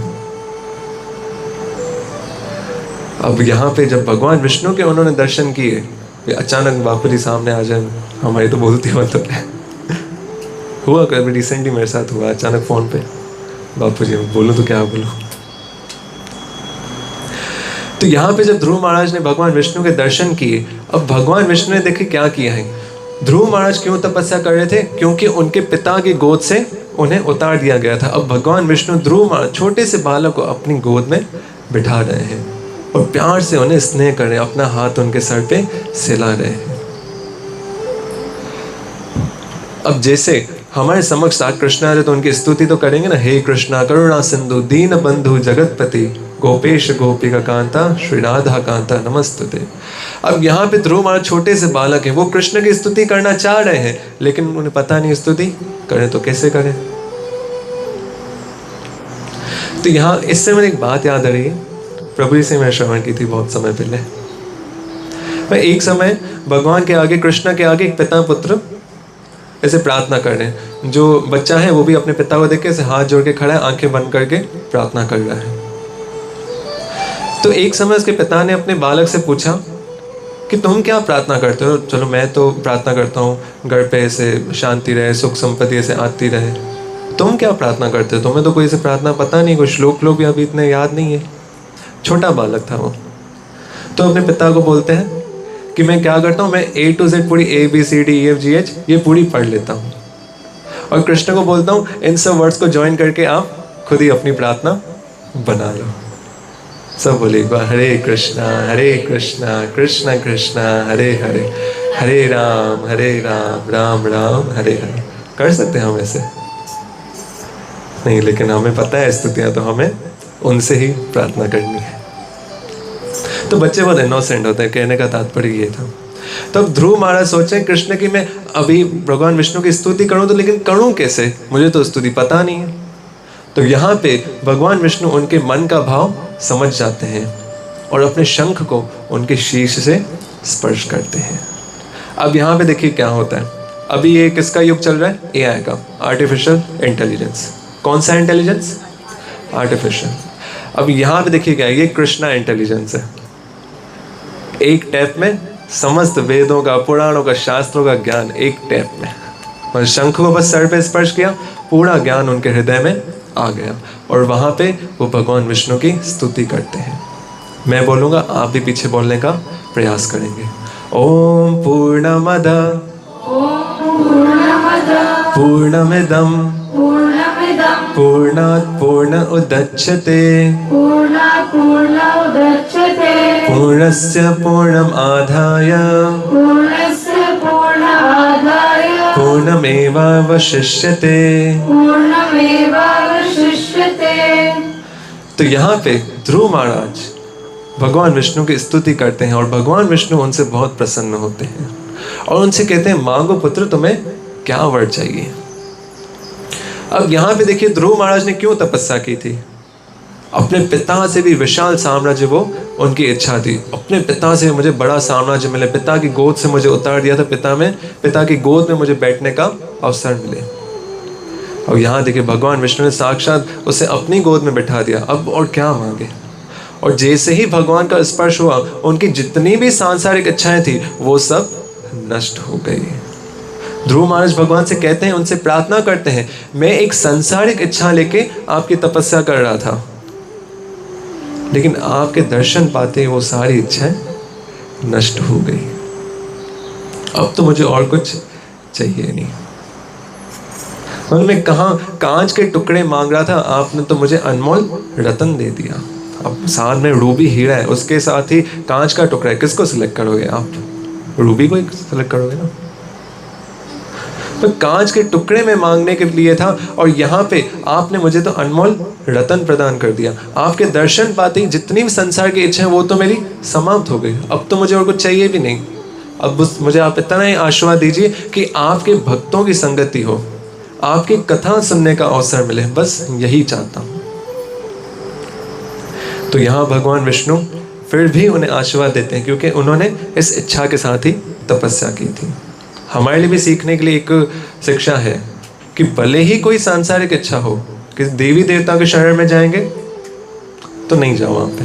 अब यहाँ पे जब भगवान विष्णु के उन्होंने दर्शन किए, अचानक बापू जी सामने आ जाए, हमारी तो बोलती मत है। हुआ कभी रिसेंटली मेरे साथ हुआ, अचानक फोन पे बापू जी बोलूं तो क्या बोलूं। तो यहाँ पे जब ध्रुव महाराज ने भगवान विष्णु के दर्शन किए, अब भगवान विष्णु ने देखे क्या किया है। ध्रुव महाराज क्यों तपस्या कर रहे थे, क्योंकि उनके पिता की गोद से उन्हें उतार दिया गया था। अब भगवान विष्णु ध्रुव महाराज छोटे से बालक को अपनी गोद में बिठा रहे हैं और प्यार से उन्हें स्नेह कर रहे हैं, अपना हाथ उनके सर पे सिला रहे हैं। अब जैसे हमारे समक्ष साथ कृष्ण आ रहे तो उनकी स्तुति तो करेंगे ना, हे कृष्णा करुणा सिंधु दीन बंधु जगतपति गोपेश गोपिका कांता श्री राधा कांता नमस्तुते। अब यहाँ पे ध्रुव महाराज छोटे से बालक है, वो कृष्ण की स्तुति करना चाह रहे हैं, लेकिन उन्हें पता नहीं स्तुति करें तो कैसे करें। तो यहाँ इससे मुझे एक बात याद आ रही है, प्रभु जी से मैं श्रवण की थी बहुत समय पहले। मैं एक समय भगवान के आगे, कृष्ण के आगे एक पिता पुत्र ऐसे प्रार्थना कर रहे हैं। जो बच्चा है वो भी अपने पिता को देख के ऐसे हाथ जोड़ के खड़ा है, आंखें बंद करके प्रार्थना कर रहा है। तो एक समय उसके पिता ने अपने बालक से पूछा कि तुम क्या प्रार्थना करते हो। चलो मैं तो प्रार्थना करता हूँ घर पे ऐसे शांति रहे, सुख संपत्ति ऐसे आती रहे, तुम क्या प्रार्थना करते हो, तुम्हें तो कोई ऐसे प्रार्थना पता नहीं, कोई श्लोक लोग भी अभी इतने याद नहीं है। छोटा बालक था वो। तो अपने पिता को बोलते हैं कि मैं क्या करता हूँ, मैं A to Z पूरी ABCDEFGH ये पूरी पढ़ लेता हूँ और कृष्ण को बोलता हूँ इन सब वर्ड्स को ज्वाइन करके आप खुद ही अपनी प्रार्थना बना लो। सब बोले हरे कृष्णा कृष्ण कृष्णा हरे हरे, हरे राम राम राम हरे हरे। कर सकते हैं हम ऐसे नहीं, लेकिन हमें पता है स्तुतियाँ तो हमें उनसे ही प्रार्थना करनी है। तो बच्चे बहुत इनोसेंट होते हैं, कहने का तात्पर्य ये था। तब ध्रुव महाराज सोचे कृष्ण की मैं अभी भगवान विष्णु की स्तुति करूं तो लेकिन करूं कैसे, मुझे तो स्तुति पता नहीं है। तो यहाँ पे भगवान विष्णु उनके मन का भाव समझ जाते हैं और अपने शंख को उनके शीर्ष से स्पर्श करते हैं। अब यहाँ पे देखिए क्या होता है। अभी ये किसका युग चल रहा है? एआई का, आर्टिफिशियल इंटेलिजेंस। कौन सा इंटेलिजेंस? आर्टिफिशियल। अब यहाँ पे देखिए क्या है, ये कृष्णा इंटेलिजेंस है। एक टैप में समस्त वेदों का, पुराणों का, शास्त्रों का ज्ञान एक टैप में। और शंख को बस सर पे स्पर्श किया, पूरा ज्ञान उनके हृदय में आ गया और वहाँ पे वो भगवान विष्णु की स्तुति करते हैं। मैं बोलूँगा, आप भी पीछे बोलने का प्रयास करेंगे। ओम पूर्णमद पूर्णमिदं पूर्णात् पूर्ण उदच्यते पूर्णस्य पूर्णम् आधाय पूर्णमेवावशिष्यते। तो यहाँ पे ध्रुव महाराज भगवान विष्णु की स्तुति करते हैं और भगवान विष्णु उनसे बहुत प्रसन्न होते हैं और उनसे कहते हैं, मांगो पुत्र, तुम्हें क्या वर चाहिए। अब यहाँ पे देखिए ध्रुव महाराज ने क्यों तपस्या की थी। अपने पिता से भी विशाल साम्राज्य वो उनकी इच्छा थी। अपने पिता से मुझे बड़ा साम्राज्य मिले, पिता की गोद से मुझे उतार दिया था, पिता की गोद में मुझे बैठने का अवसर मिले। और यहाँ देखिए भगवान विष्णु ने साक्षात उसे अपनी गोद में बैठा दिया। अब और क्या मांगे। और जैसे ही भगवान का स्पर्श हुआ, उनकी जितनी भी सांसारिक इच्छाएं थी वो सब नष्ट हो गई। ध्रुव महाराज भगवान से कहते हैं, उनसे प्रार्थना करते हैं, मैं एक सांसारिक इच्छा लेके आपकी तपस्या कर रहा था, लेकिन आपके दर्शन पाते वो सारी इच्छाएं नष्ट हो गई। अब तो मुझे और कुछ चाहिए नहीं। और मैं कहाँ कांच के टुकड़े मांग रहा था, आपने तो मुझे अनमोल रतन दे दिया। अब साथ में रूबी हीरा है, उसके साथ ही कांच का टुकड़ा है, किसको सिलेक्ट करोगे आप? रूबी को ही सिलेक्ट करोगे ना। तो कांच के टुकड़े में मांगने के लिए था और यहाँ पे आपने मुझे तो अनमोल रतन प्रदान कर दिया। आपके दर्शन पाते ही जितनी भी संसार की इच्छाएं वो तो मेरी समाप्त हो गई। अब तो मुझे और कुछ चाहिए भी नहीं। अब मुझे आप इतना ही आशीर्वाद दीजिए कि आपके भक्तों की संगति हो, आपकी कथा सुनने का अवसर मिले, बस यही चाहता हूँ। तो यहाँ भगवान विष्णु फिर भी उन्हें आशीर्वाद देते हैं, क्योंकि उन्होंने इस इच्छा के साथ ही तपस्या की थी। हमारे लिए भी सीखने के लिए एक शिक्षा है कि भले ही कोई सांसारिक इच्छा हो, कि देवी देवता के शरण में जाएंगे तो नहीं जाओ वहां पे।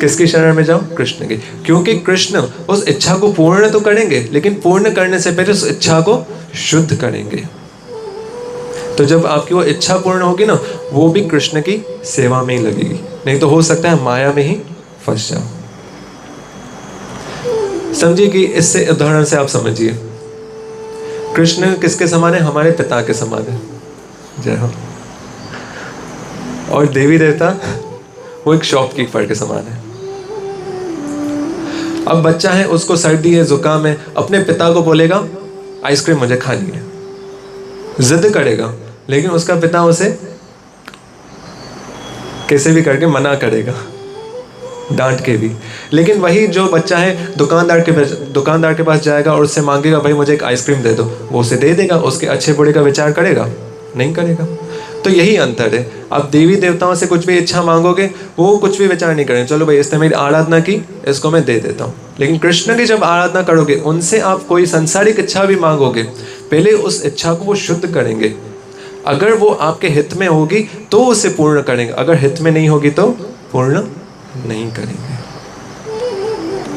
किसकी शरण में जाओ? कृष्ण की। क्योंकि कृष्ण उस इच्छा को पूर्ण तो करेंगे, लेकिन पूर्ण करने से पहले उस इच्छा को शुद्ध करेंगे। तो जब आपकी वो इच्छा पूर्ण होगी ना, वो भी कृष्ण की सेवा में ही लगेगी। नहीं तो हो सकता है माया में ही फंस जाओ। समझिए कि इससे उदाहरण से आप समझिए, कृष्ण किसके समान है? हमारे पिता के समान है। जय हो। और देवी देवता वो एक शॉपकीपर के समान है। अब बच्चा है, उसको सर्दी है, जुकाम है, अपने पिता को बोलेगा आइसक्रीम मुझे खानी है, जिद करेगा, लेकिन उसका पिता उसे कैसे भी करके मना करेगा, डांट के भी। लेकिन वही जो बच्चा है दुकानदार के पास जाएगा और उससे मांगेगा, भाई मुझे एक आइसक्रीम दे दो, वो उसे दे देगा। उसके अच्छे बुरे का विचार करेगा? नहीं करेगा। तो यही अंतर है। आप देवी देवताओं से कुछ भी इच्छा मांगोगे, वो कुछ भी विचार नहीं करेंगे, चलो भाई इसने मेरी आराधना की, इसको मैं दे देता हूँ। लेकिन कृष्ण की जब आराधना करोगे, उनसे आप कोई संसारिक इच्छा भी मांगोगे, पहले उस इच्छा को वो शुद्ध करेंगे। अगर वो आपके हित में होगी तो उसे पूर्ण करेंगे, अगर हित में नहीं होगी तो पूर्ण नहीं करेंगे।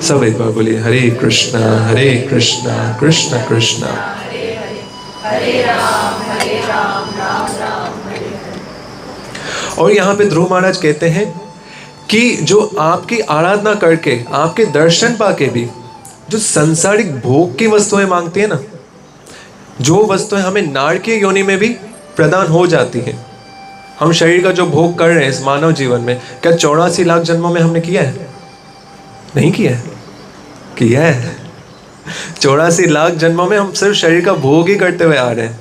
सब एक बार बोलिए, हरे कृष्णा कृष्ण कृष्ण हरे राम राम राम हरे। और यहाँ पे ध्रुव महाराज कहते हैं कि जो आपकी आराधना करके, आपके दर्शन पाके भी जो सांसारिक भोग की वस्तुएं मांगती है ना, जो वस्तुएं हमें नारकीय योनि में भी प्रदान हो जाती हैं। हम शरीर का जो भोग कर रहे हैं इस मानव जीवन में, क्या 84 लाख जन्मों में हमने किया है? नहीं किया है? किया है। 84 लाख जन्मों में हम सिर्फ शरीर का भोग ही करते हुए आ रहे हैं।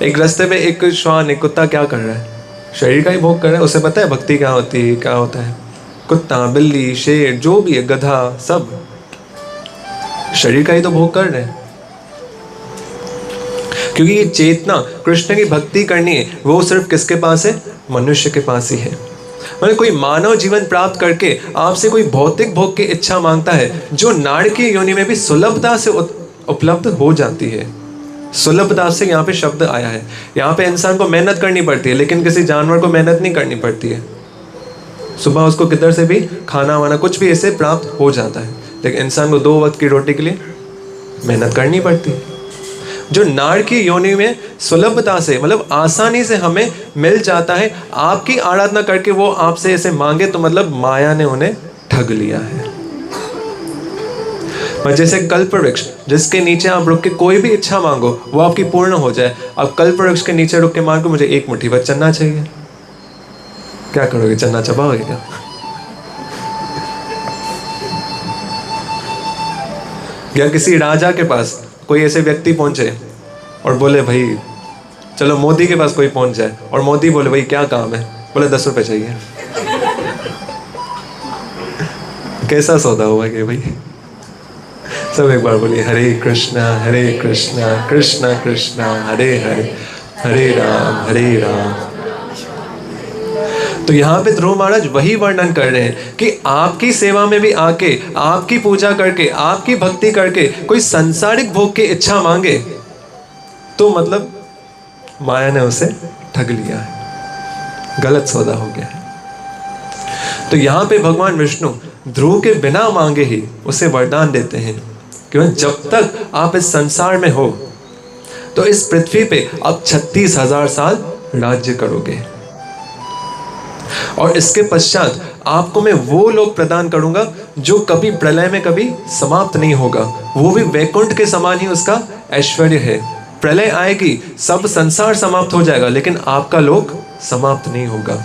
एक रास्ते पे एक श्वान, एक कुत्ता क्या कर रहा है? शरीर का ही भोग कर रहा है। उसे पता है भक्ति क्या होती है, क्या होता है? कुत्ता, बिल्ली, शेर, जो भी है, गधा, सब शरीर का ही तो भोग कर रहे हैं। क्योंकि ये चेतना कृष्ण की भक्ति करनी है, वो सिर्फ किसके पास है? मनुष्य के पास ही है। मतलब कोई मानव जीवन प्राप्त करके आपसे कोई भौतिक भोग की इच्छा मांगता है जो नारकीय योनि में भी सुलभता से उपलब्ध हो जाती है। सुलभता से यहाँ पे शब्द आया है। यहाँ पे इंसान को मेहनत करनी पड़ती है, लेकिन किसी जानवर को मेहनत नहीं करनी पड़ती है। सुबह उसको किधर से भी खाना वाना कुछ भी ऐसे प्राप्त हो जाता है, लेकिन इंसान को 2 वक्त की रोटी के लिए मेहनत करनी पड़ती है। जो नाड़ की योनि में सुलभता से मतलब आसानी से हमें मिल जाता है, आपकी आराधना करके वो आपसे ऐसे मांगे तो मतलब माया ने उन्हें ठग लिया है। पर जैसे कल्प वृक्ष जिसके नीचे आप रुक के कोई भी इच्छा मांगो वो आपकी पूर्ण हो जाए। अब कल्प वृक्ष के नीचे रुक के मांगो मुझे 1 मुट्ठी भर चन्ना चाहिए, क्या करोगे? चन्ना चबाओगे क्या? या किसी राजा के पास कोई ऐसे व्यक्ति पहुंचे और बोले भाई चलो मोदी के पास कोई पहुंच जाए, और मोदी बोले भाई क्या काम है? बोले 10 रुपए चाहिए। कैसा सौदा हुआ कि भाई? सब एक बार बोलिए हरे कृष्णा कृष्णा कृष्णा हरे हरे, हरे राम। तो यहाँ पे ध्रुव महाराज वही वर्णन कर रहे हैं कि आपकी सेवा में भी आके, आपकी पूजा करके, आपकी भक्ति करके कोई सांसारिक भोग की इच्छा मांगे तो मतलब माया ने उसे ठग लिया है, गलत सौदा हो गया है। तो यहाँ पे भगवान विष्णु ध्रुव के बिना मांगे ही उसे वरदान देते हैं कि जब तक आप इस संसार में हो तो इस पृथ्वी पे आप 36,000 साल राज्य करोगे, और इसके पश्चात आपको मैं वो लोक प्रदान करूंगा जो कभी प्रलय में कभी समाप्त नहीं होगा, वो भी वैकुंठ के समान ही उसका ऐश्वर्य है। प्रलय आएगी, सब संसार समाप्त हो जाएगा, लेकिन आपका लोक समाप्त नहीं होगा।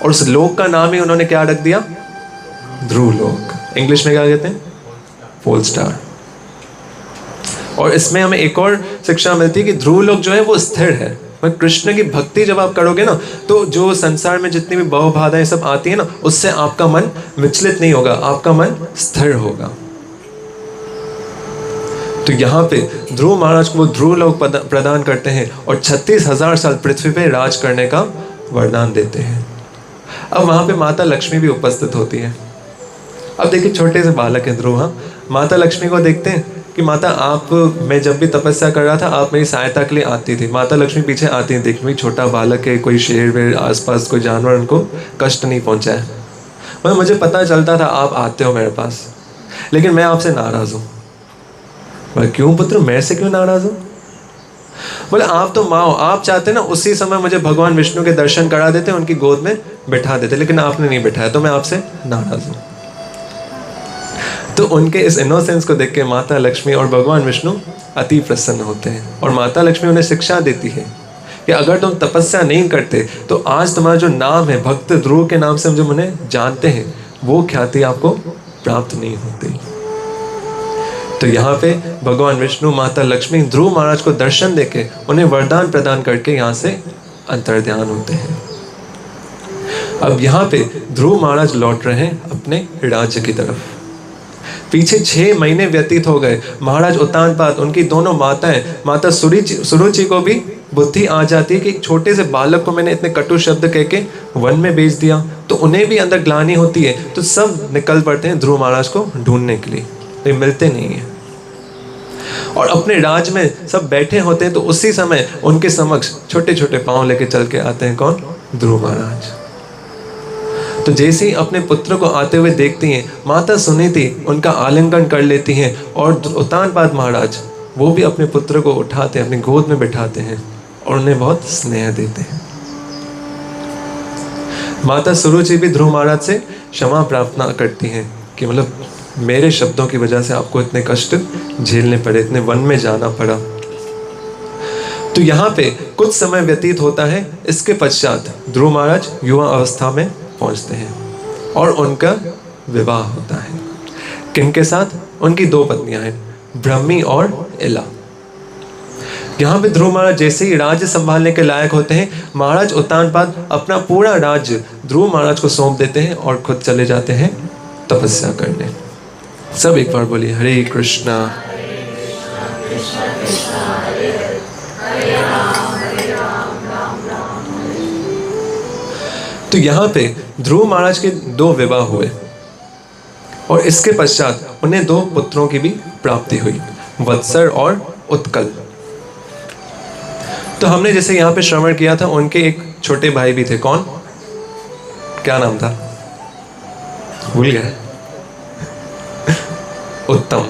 और उस लोक का नाम ही उन्होंने क्या रख दिया? ध्रुव लोक। इंग्लिश में क्या कहते हैं? Pole star. और इसमें हमें एक और शिक्षा मिलती है कि ध्रुव लोक जो है वो स्थिर है। कृष्ण की भक्ति जब आप करोगे ना, तो जो संसार में जितनी भी भव बाधाएं सब आती है ना, उससे आपका मन विचलित नहीं होगा, आपका मन स्थिर होगा। तो यहाँ पे ध्रुव महाराज को वो ध्रुव लोक प्रदान करते हैं और 36,000 साल पृथ्वी पे राज करने का वरदान देते हैं। अब वहां पे माता लक्ष्मी भी उपस्थित होती है। अब देखिए छोटे से बालक है ध्रुव, हाँ, माता लक्ष्मी को देखते हैं कि माता आप, मैं जब भी तपस्या कर रहा था आप मेरी सहायता के लिए आती थी। माता लक्ष्मी पीछे आती है, देख भाई छोटा बालक है, कोई शेर वेर आसपास कोई जानवर उनको कष्ट नहीं पहुंचाए। मतलब मुझे पता चलता था आप आते हो मेरे पास, लेकिन मैं आपसे नाराज हूँ। बोले क्यों पुत्र, मेरे से क्यों नाराज हूँ? बोले आप तो माँ हो, आप चाहते ना उसी समय मुझे भगवान विष्णु के दर्शन करा देते, उनकी गोद में बैठा देते, लेकिन आपने नहीं बैठाया, तो मैं आपसे नाराज हूँ। तो उनके इस इनोसेंस को देख के माता लक्ष्मी और भगवान विष्णु अति प्रसन्न होते हैं, और माता लक्ष्मी उन्हें शिक्षा देती है कि अगर तुम तपस्या नहीं करते तो आज तुम्हारा जो नाम है भक्त ध्रुव के नाम से जो उन्हें जानते हैं वो ख्याति आपको प्राप्त नहीं होती। तो यहाँ पे भगवान विष्णु माता लक्ष्मी ध्रुव महाराज को दर्शन देके उन्हें वरदान प्रदान करके यहाँ से अंतर्ध्यान होते हैं। अब यहाँ पे ध्रुव महाराज लौट रहे हैं अपने राज्य की तरफ। पीछे 6 महीने व्यतीत हो गए। महाराज उत्तानपाद, उनकी दोनों माताएं, माता सुरुचि को भी बुद्धि आ जाती है कि एक छोटे से बालक को मैंने इतने कटु शब्द कह के वन में भेज दिया, तो उन्हें भी अंदर ग्लानि होती है। तो सब निकल पड़ते हैं ध्रुव महाराज को ढूंढने के लिए, तो मिलते नहीं है। और अपने राज में सब बैठे होते हैं, तो उसी समय उनके समक्ष छोटे छोटे पांव लेके चल के आते हैं कौन? ध्रुव महाराज। तो जैसे ही अपने पुत्र को आते हुए देखती हैं, माता सुनीति उनका आलिंगन कर लेती हैं, और उत्तानपाद महाराज वो भी अपने पुत्र को उठाते हैं, अपनी गोद में बिठाते हैं और उन्हें बहुत स्नेह देते हैं। माता सुरुचि भी ध्रुव महाराज से क्षमा प्रार्थना करती हैं कि मतलब मेरे शब्दों की वजह से आपको इतने कष्ट झेलने पड़े, इतने वन में जाना पड़ा। तो यहाँ पे कुछ समय व्यतीत होता है। इसके पश्चात ध्रुव महाराज युवा अवस्था में पहुंचते हैं और उनका विवाह होता है। किनके साथ? उनकी 2 पत्नियां हैं, ब्रह्मी और इला। यहाँ पे ध्रुव महाराज जैसे ही राज्य संभालने के लायक होते हैं, महाराज उत्तानपाद अपना पूरा राज्य ध्रुव महाराज को सौंप देते हैं और खुद चले जाते हैं तपस्या करने। सब एक बार बोलिए हरे कृष्णा। तो यहाँ पे ध्रुव महाराज के 2 विवाह हुए और इसके पश्चात उन्हें 2 पुत्रों की भी प्राप्ति हुई, वत्सर और उत्कल। तो हमने जैसे यहाँ पे श्रवण किया था, उनके एक छोटे भाई भी थे। कौन, क्या नाम था, भूल गए? उत्तम,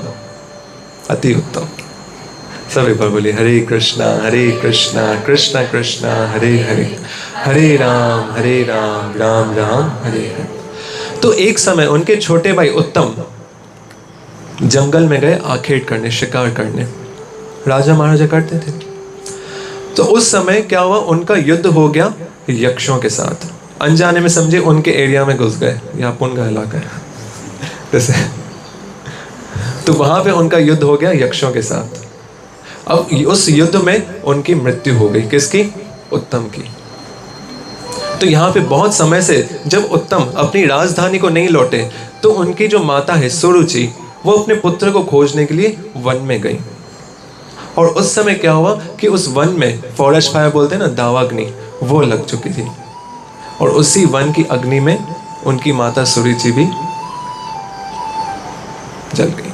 अति उत्तम। सब एक बार बोलिए, हरे कृष्णा कृष्णा कृष्णा हरे हरे, हरे राम राम राम हरे हरे। तो एक समय उनके छोटे भाई उत्तम जंगल में गए आखेट करने, शिकार करने। राजा महाराजा करते थे। तो उस समय क्या हुआ, उनका युद्ध हो गया यक्षों के साथ। अनजाने में समझे उनके एरिया में घुस गए, यहाँ पुन का इलाका है जैसे। तो वहां पे उनका युद्ध हो गया यक्षों के साथ। अब उस युद्ध में उनकी मृत्यु हो गई। किसकी? उत्तम की। तो यहाँ पे बहुत समय से जब उत्तम अपनी राजधानी को नहीं लौटे, तो उनकी जो माता है सुरुचि, वो अपने पुत्र को खोजने के लिए वन में गई। और उस समय क्या हुआ कि उस वन में फॉरेस्ट फायर बोलते हैं ना, दावाग्नि, वो लग चुकी थी। और उसी वन की अग्नि में उनकी माता सुरुचि भी जल गई।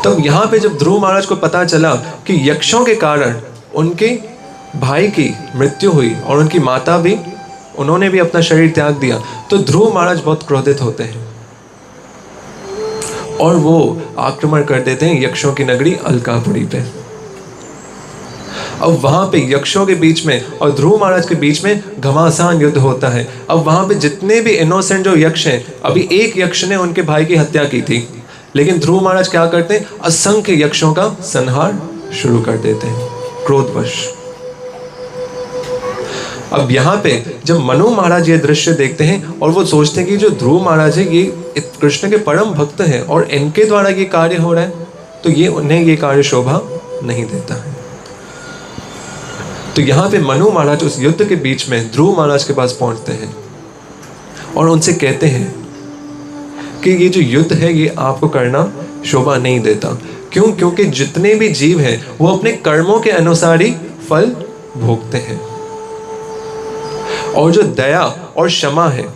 तब यहाँ पे जब ध्रुव महाराज को पता चला कि यक्षों के कारण उनके भाई की मृत्यु हुई और उनकी माता भी, उन्होंने भी अपना शरीर त्याग दिया, तो ध्रुव महाराज बहुत क्रोधित होते हैं और वो आक्रमण कर देते हैं यक्षों की नगरी अलकापुरी पे। अब वहां पे यक्षों के बीच में और ध्रुव महाराज के बीच में घमासान युद्ध होता है। अब वहां पे जितने भी इनोसेंट जो यक्ष हैं, अभी एक यक्ष ने उनके भाई की हत्या की थी, लेकिन ध्रुव महाराज क्या करते हैं, असंख्य यक्षों का संहार शुरू कर देते हैं क्रोधवश। अब यहाँ पे जब मनु महाराज ये दृश्य देखते हैं और वो सोचते हैं कि जो ध्रुव महाराज है ये कृष्ण के परम भक्त हैं और इनके द्वारा ये कार्य हो रहा है, तो ये उन्हें ये कार्य शोभा नहीं देता है। तो यहाँ पे मनु महाराज उस युद्ध के बीच में ध्रुव महाराज के पास पहुंचते हैं और उनसे कहते हैं कि ये जो युद्ध है ये आपको करना शोभा नहीं देता। क्यों? क्योंकि जितने भी जीव हैं वो अपने कर्मों के अनुसार ही फल भोगते हैं। और जो दया और क्षमा है,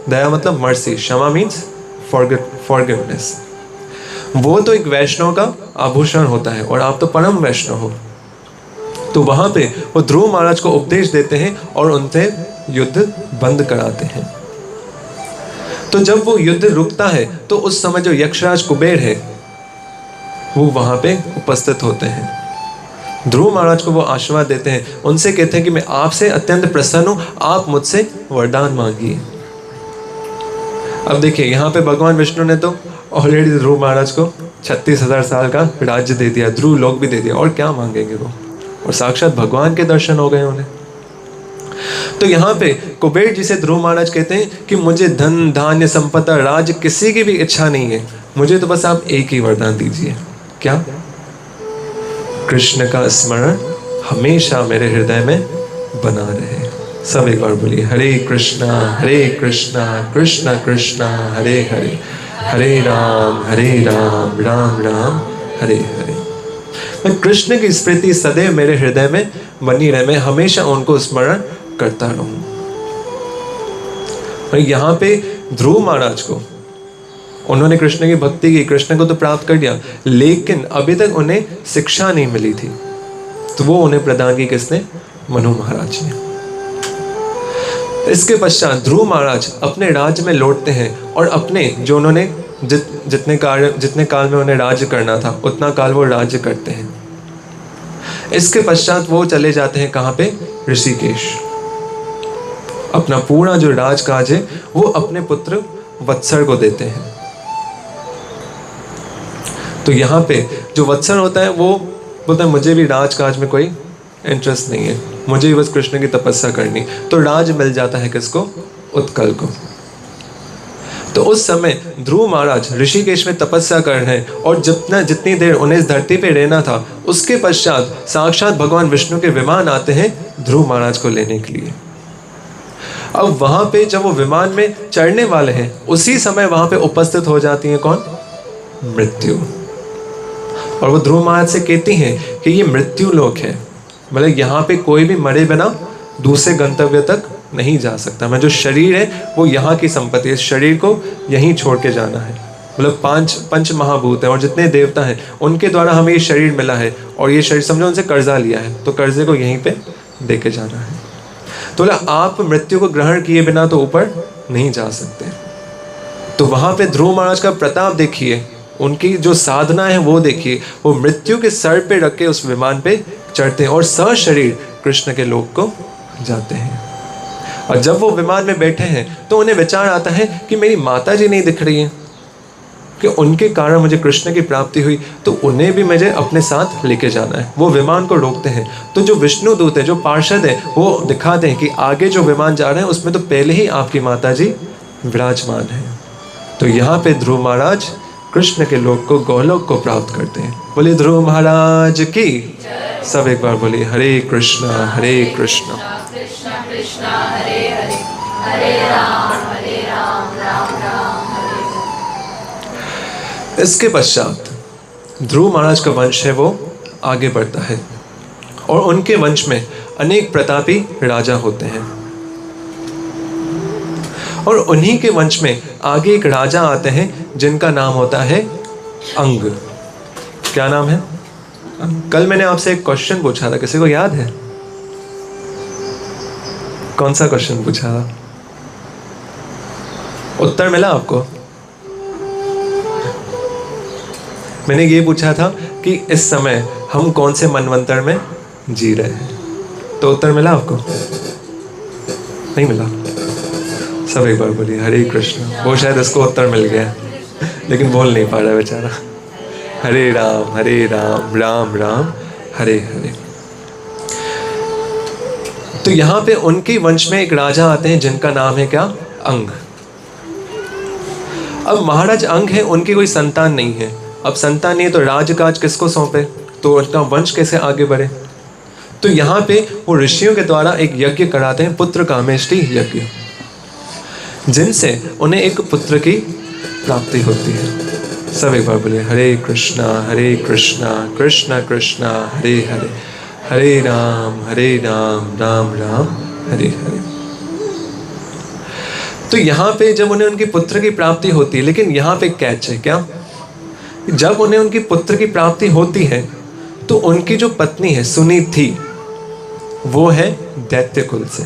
दया मतलब मर्सी, क्षमा मीन्स फॉरगिवनेस, वो तो एक वैष्णव का आभूषण होता है और आप तो परम वैष्णव हो। तो वहां पे वो ध्रुव महाराज को उपदेश देते हैं और उनसे युद्ध बंद कराते हैं। तो जब वो युद्ध रुकता है तो उस समय जो यक्षराज कुबेर है वो वहां पे उपस्थित होते हैं। ध्रुव महाराज को वो आशीर्वाद देते हैं, उनसे कहते हैं कि मैं आपसे अत्यंत प्रसन्न हूं, आप मुझसे वरदान मांगिए। अब देखिए यहाँ पे भगवान विष्णु ने तो ऑलरेडी ध्रुव महाराज को 36,000 साल का राज्य दे दिया, ध्रुव लोक भी दे दिया, और क्या मांगेंगे वो, और साक्षात भगवान के दर्शन हो गए उन्हें। तो यहाँ पे कुबेर जी से ध्रुव महाराज कहते हैं कि मुझे धन धान्य संपदा राज किसी की भी इच्छा नहीं है, मुझे तो बस आप एक ही वरदान दीजिए। क्या? कृष्ण का स्मरण हमेशा मेरे हृदय में बना रहे। सब एक बार बोलिए, हरे कृष्णा कृष्णा कृष्णा हरे हरे, हरे राम राम राम हरे हरे। मैं कृष्ण की स्मृति सदैव मेरे हृदय में बनी रहे, मैं हमेशा उनको स्मरण करता रहूं। और यहाँ पे ध्रुव महाराज को, उन्होंने कृष्ण की भक्ति की, कृष्ण को तो प्राप्त कर लिया, लेकिन अभी तक उन्हें शिक्षा नहीं मिली थी, तो वो उन्हें प्रदान की किसने? मनु महाराज ने। इसके पश्चात ध्रुव महाराज अपने राज्य में लौटते हैं और अपने जो उन्होंने जितने काल में उन्हें राज्य करना था उतना काल वो राज्य करते हैं। इसके पश्चात वो चले जाते हैं कहाँ पे? ऋषिकेश। अपना पूरा जो राजकाज है वो अपने पुत्र वत्सर को देते हैं। तो यहाँ पे जो वत्सर होता है वो बोलता है मुझे भी राजकाज में कोई इंटरेस्ट नहीं है, मुझे भी बस कृष्ण की तपस्या करनी। तो राज मिल जाता है किसको? उत्कल को। तो उस समय ध्रुव महाराज ऋषिकेश में तपस्या कर रहे हैं और जितनी देर उन्हें इस धरती पे रहना था, उसके पश्चात साक्षात भगवान विष्णु के विमान आते हैं ध्रुव महाराज को लेने के लिए। अब वहां पे जब वो विमान में चढ़ने वाले हैं, उसी समय वहां पे उपस्थित हो जाती है कौन? मृत्यु। और वो ध्रुव महाराज से कहती हैं कि ये मृत्यु लोक है, मतलब यहाँ पे कोई भी मरे बिना दूसरे गंतव्य तक नहीं जा सकता। मैं जो शरीर है वो यहाँ की संपत्ति है, इस शरीर को यहीं छोड़ के जाना है। मतलब पंच महाभूत है और जितने देवता हैं उनके द्वारा हमें ये शरीर मिला है, और ये शरीर समझो उनसे कर्जा लिया है, तो कर्जे को यहीं पे दे के जाना है। तो बोला आप मृत्यु को ग्रहण किए बिना तो ऊपर नहीं जा सकते। तो वहां पे ध्रुव महाराज का प्रताप देखिए, उनकी जो साधना है वो देखिए, वो मृत्यु के सर पे रख के उस विमान पे चढ़ते हैं और सशरीर कृष्ण के लोक को जाते हैं। और जब वो विमान में बैठे हैं तो उन्हें विचार आता है कि मेरी माता जी नहीं दिख रही हैं, कि उनके कारण मुझे कृष्ण की प्राप्ति हुई, तो उन्हें भी मुझे अपने साथ लेके जाना है। वो विमान को रोकते हैं, तो जो विष्णु दूत है, जो पार्षद है, वो दिखाते हैं कि आगे जो विमान जा रहे हैं उसमें तो पहले ही आपकी माता जी विराजमान है। तो यहाँ पे ध्रुव महाराज कृष्ण के लोक को, गोलोक को प्राप्त करते हैं। बोले ध्रुव महाराज की। सब एक बार बोलिए हरे कृष्णा कृष्णा कृष्णा हरे हरे, हरे राम राम राम हरे हरे। इसके पश्चात ध्रुव महाराज का वंश है वो आगे बढ़ता है और उनके वंश में अनेक प्रतापी राजा होते हैं। और उन्हीं के वंश में आगे एक राजा आते हैं जिनका नाम होता है अंग। क्या नाम है? कल मैंने आपसे एक क्वेश्चन पूछा था, किसी को याद है? कौन सा क्वेश्चन पूछा था? उत्तर मिला आपको? मैंने ये पूछा था कि इस समय हम कौन से मनवंतर में जी रहे हैं, तो उत्तर मिला आपको? नहीं मिला? सब एक बार बोलिए हरे कृष्ण। वो शायद इसको उत्तर मिल गया लेकिन बोल नहीं पा रहा बेचारा। हरे राम राम राम हरे हरे। तो यहाँ पे उनके वंश में एक राजा आते हैं जिनका नाम है क्या? अंग। अब महाराज अंग है, उनकी कोई संतान नहीं है। अब संतान नहीं है तो राजकाज किसको सौंपे, तो उनका वंश कैसे आगे बढ़े? तो यहाँ पे वो ऋषियों के द्वारा एक यज्ञ कराते हैं, पुत्र कामेष्टि यज्ञ, जिनसे उन्हें एक पुत्र की प्राप्ति होती है। सब एक बार बोलिए हरे कृष्णा कृष्णा कृष्णा हरे हरे, हरे राम राम राम हरे हरे। तो यहाँ पे जब उन्हें उनकी पुत्र की प्राप्ति होती है, लेकिन यहाँ पे कैच है क्या? जब उन्हें उनकी पुत्र की प्राप्ति होती है तो उनकी जो पत्नी है सुनीति, वो है दैत्य कुल से।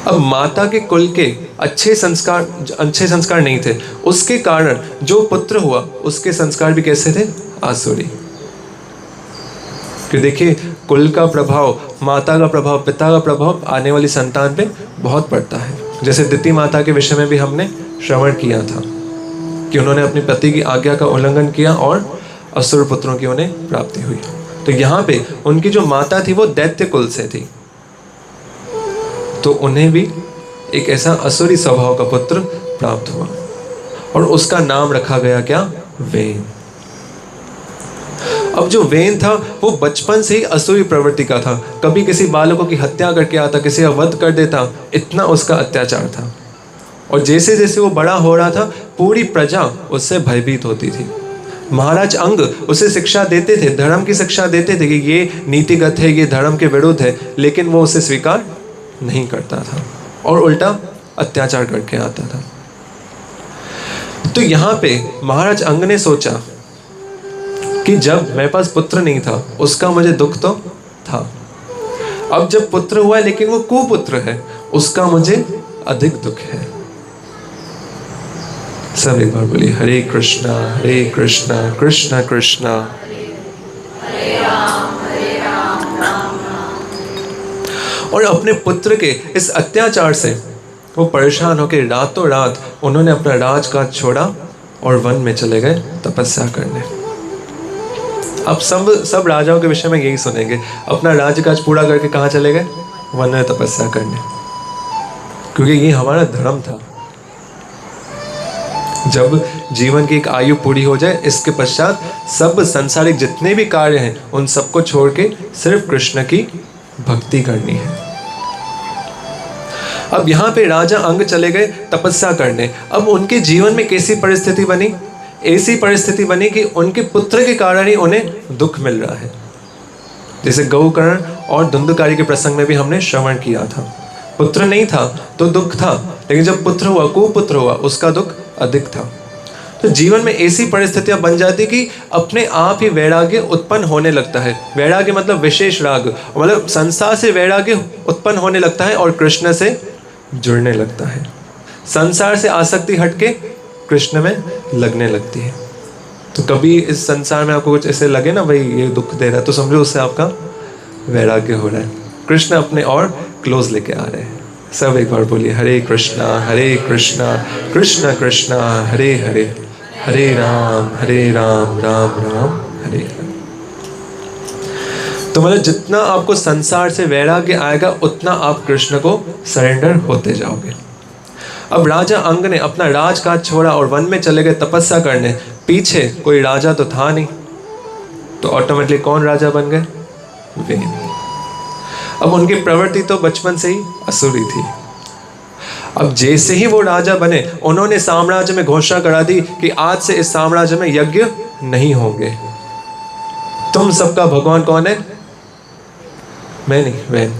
अब माता के कुल के अच्छे संस्कार नहीं थे, उसके कारण जो पुत्र हुआ उसके संस्कार भी कैसे थे? आसुरी। कि देखिए कुल का प्रभाव, माता का प्रभाव, पिता का प्रभाव आने वाली संतान पे बहुत पड़ता है। जैसे दिति माता के विषय में भी हमने श्रवण किया था कि उन्होंने अपने पति की आज्ञा का उल्लंघन किया और असुर पुत्रों की उन्हें प्राप्ति हुई। तो यहाँ पे उनकी जो माता थी वो दैत्य कुल से थी, तो उन्हें भी एक ऐसा असुरी स्वभाव का पुत्र प्राप्त हुआ और उसका नाम रखा गया क्या? वेन। अब जो वेन था वो बचपन से ही असुरी प्रवृत्ति का था, कभी किसी बालकों की हत्या करके आता, किसी का वध कर देता, इतना उसका अत्याचार था। और जैसे जैसे वो बड़ा हो रहा था पूरी प्रजा उससे भयभीत होती थी। महाराज अंग उसे शिक्षा देते थे, धर्म की शिक्षा देते थे कि ये नीतिगत है, ये धर्म के विरुद्ध है, लेकिन वो उसे स्वीकार नहीं करता था और उल्टा अत्याचार करके आता था। तो यहाँ पे महाराज अंग ने सोचा कि जब मेरे पास पुत्र नहीं था उसका मुझे दुख तो था, अब जब पुत्र हुआ लेकिन वो कुपुत्र है, उसका मुझे अधिक दुख है। सब एक बार बोलिए हरे कृष्णा कृष्णा कृष्णा हरे राम राम। और अपने पुत्र के इस अत्याचार से वो परेशान होकर रातों रात उन्होंने अपना राजकाज छोड़ा और वन में चले गए तपस्या करने। अब सब राजाओं के विषय में यही सुनेंगे, अपना राजकाज पूरा करके कहाँ चले गए? वन में तपस्या करने, क्योंकि ये हमारा धर्म था। जब जीवन की एक आयु पूरी हो जाए, इसके पश्चात सब संसारिक जितने भी कार्य हैं उन सबको छोड़ के सिर्फ कृष्ण की भक्ति करनी है। अब यहाँ पे राजा अंग चले गए तपस्या करने। अब उनके जीवन में कैसी परिस्थिति बनी? ऐसी परिस्थिति बनी कि उनके पुत्र के कारण ही उन्हें दुख मिल रहा है। जैसे गौकर्ण और धुंधकारी के प्रसंग में भी हमने श्रवण किया था। पुत्र नहीं था तो दुख था, लेकिन जब पुत्र हुआ, कुपुत्र हुआ, उसका दुख अधिक था। तो जीवन में ऐसी परिस्थितियां बन जाती कि अपने आप ही वैराग्य उत्पन्न होने लगता है। वैराग्य मतलब विशेष राग, मतलब संसार से वैराग्य उत्पन्न होने लगता है और कृष्ण से जुड़ने लगता है। संसार से आसक्ति हटके कृष्ण में लगने लगती है। तो कभी इस संसार में आपको कुछ ऐसे लगे ना, भाई ये दुख दे रहा है, तो समझो उससे आपका वैराग्य हो रहा है। कृष्ण अपने और क्लोज लेके आ रहे हैं। सब एक बार बोलिए, हरे कृष्णा कृष्ण कृष्णा हरे हरे, हरे राम राम राम हरे हरे। तो मतलब जितना आपको संसार से वैराग्य आएगा उतना आप कृष्ण को सरेंडर होते जाओगे। अब राजा अंग ने अपना राजकाज छोड़ा और वन में चले गए तपस्या करने। पीछे कोई राजा तो था नहीं, तो ऑटोमेटिकली कौन राजा बन गए? वेन। अब उनकी प्रवृत्ति तो बचपन से ही असुरी थी। अब जैसे ही वो राजा बने, उन्होंने साम्राज्य में घोषणा करा दी कि आज से इस साम्राज्य में यज्ञ नहीं होंगे। तुम सबका भगवान कौन है? मैं नहीं, वेन।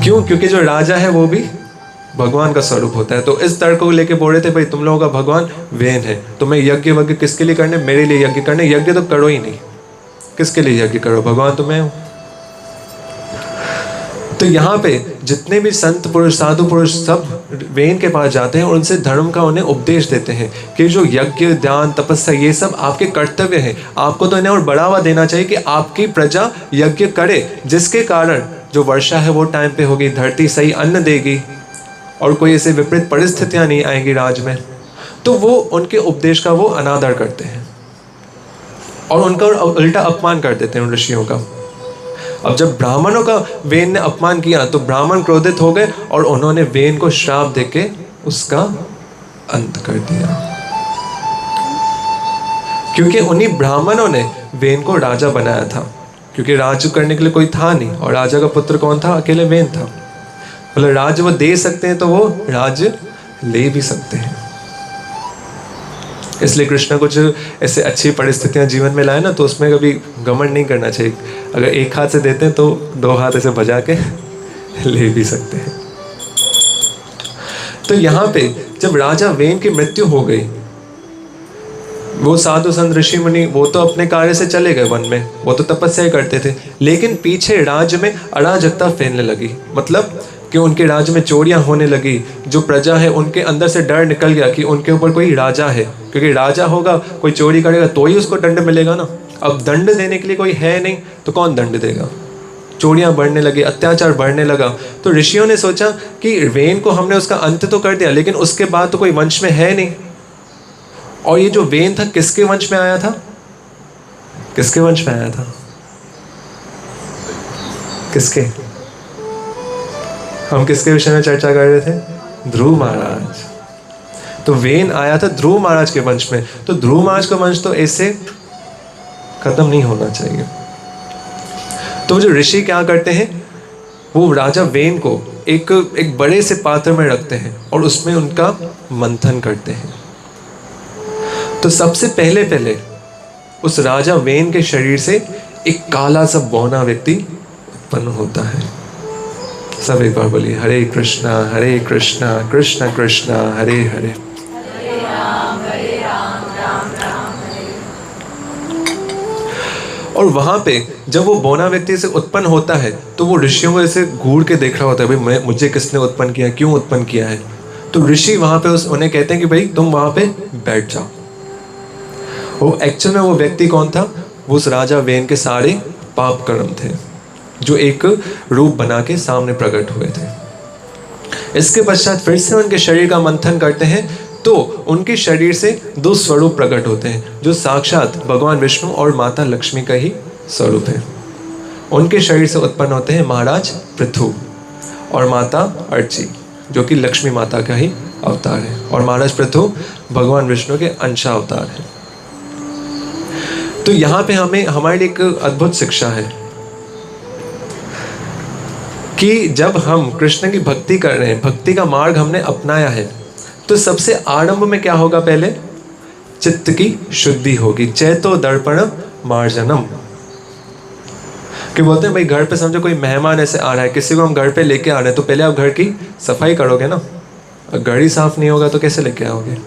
क्यों? क्योंकि जो राजा है वो भी भगवान का स्वरूप होता है। तो इस तर्क को लेके बोल रहे थे, भाई तुम लोगों का भगवान वेन है, तुम्हें यज्ञ वज्ञ किसके लिए करने? मेरे लिए यज्ञ करने। यज्ञ तो करो ही नहीं, किसके लिए यज्ञ करो? भगवान तो मैं हूं। तो यहाँ पे जितने भी संत पुरुष, साधु पुरुष, सब वेन के पास जाते हैं और उनसे धर्म का उन्हें उपदेश देते हैं कि जो यज्ञ, ध्यान, तपस्या, ये सब आपके कर्तव्य हैं। आपको तो इन्हें और बढ़ावा देना चाहिए कि आपकी प्रजा यज्ञ करे, जिसके कारण जो वर्षा है वो टाइम पे होगी, धरती सही अन्न देगी और कोई ऐसे विपरीत परिस्थितियां नहीं आएंगी राज में। तो वो उनके उपदेश का वो अनादर करते हैं और उनका उल्टा अपमान कर देते हैं उन ऋषियों का। अब जब ब्राह्मणों का वेन ने अपमान किया तो ब्राह्मण क्रोधित हो गए और उन्होंने वेन को श्राप देके उसका अंत कर दिया, क्योंकि उन्हीं ब्राह्मणों ने वेन को राजा बनाया था। क्योंकि राज्य करने के लिए कोई था नहीं और राजा का पुत्र कौन था? अकेले वेन था। मतलब राज्य वो दे सकते हैं तो वो राज्य ले भी सकते हैं। इसलिए कृष्ण कुछ ऐसे अच्छी परिस्थितियां जीवन में लाए ना, तो उसमें कभी घमंड नहीं करना चाहिए। अगर एक हाथ से देते हैं तो दो हाथ ऐसे बजा के ले भी सकते हैं। तो यहाँ पे जब राजा वेन की मृत्यु हो गई, वो साधु संत ऋषि मुनि वो तो अपने कार्य से चले गए वन में, वो तो तपस्या करते थे, लेकिन पीछे राज्य में अराजकता फैलने लगी। मतलब कि उनके राज्य में चोरियां होने लगी। जो प्रजा है उनके अंदर से डर निकल गया कि उनके ऊपर कोई राजा है, क्योंकि राजा होगा, कोई चोरी करेगा तो ही उसको दंड मिलेगा ना। अब दंड देने के लिए कोई है नहीं तो कौन दंड देगा? चोरियां बढ़ने लगी, अत्याचार बढ़ने लगा। तो ऋषियों ने सोचा कि वेन को हमने उसका अंत तो कर दिया, लेकिन उसके बाद तो कोई वंश में है नहीं। और ये जो वेन था किसके वंश में आया था? किसके वंश में आया था? किसके? हम किसके विषय में चर्चा कर रहे थे? ध्रुव महाराज। तो वेन आया था ध्रुव महाराज के वंश में। तो ध्रुव महाराज का वंश तो ऐसे खत्म नहीं होना चाहिए। तो जो ऋषि क्या करते हैं, वो राजा वेन को एक बड़े से पात्र में रखते हैं और उसमें उनका मंथन करते हैं। तो सबसे पहले उस राजा वेन के शरीर से एक काला सा बौना व्यक्ति उत्पन्न होता है। सब एक बार बोलिए, हरे कृष्णा कृष्ण कृष्णा हरे हरे। और वहां पे जब वो बौना व्यक्ति से उत्पन्न होता है तो वो ऋषियों को ऐसे घूर के देख रहा होता है, भाई मुझे किसने उत्पन्न किया, क्यों उत्पन्न किया है। तो ऋषि वहां पे उन्हें कहते हैं कि भाई तुम वहां पे बैठ जाओ। वो एक्चुअल में वो व्यक्ति कौन था? वो उस राजा वेन के सारे पाप कर्म थे जो एक रूप बना के सामने प्रकट हुए थे। इसके पश्चात फिर से उनके शरीर का मंथन करते हैं तो उनके शरीर से दो स्वरूप प्रकट होते हैं जो साक्षात भगवान विष्णु और माता लक्ष्मी का ही स्वरूप है। उनके शरीर से उत्पन्न होते हैं महाराज पृथु और माता अर्ची, जो कि लक्ष्मी माता का ही अवतार है। और महाराज पृथु भगवान विष्णु के अंश अवतार है। तो यहाँ पे हमें हमारे लिए एक अद्भुत शिक्षा है कि जब हम कृष्ण की भक्ति कर रहे हैं, भक्ति का मार्ग हमने अपनाया है, तो सबसे आरंभ में क्या होगा? पहले चित्त की शुद्धि होगी। चैतो दर्पण मार्जनम। कि बोलते हैं भाई घर पे समझो कोई मेहमान ऐसे आ रहा है, किसी को हम घर पे लेके आ रहे हैं, तो पहले आप घर की सफाई करोगे ना। घर ही साफ नहीं होगा तो कैसे लेके आओगे?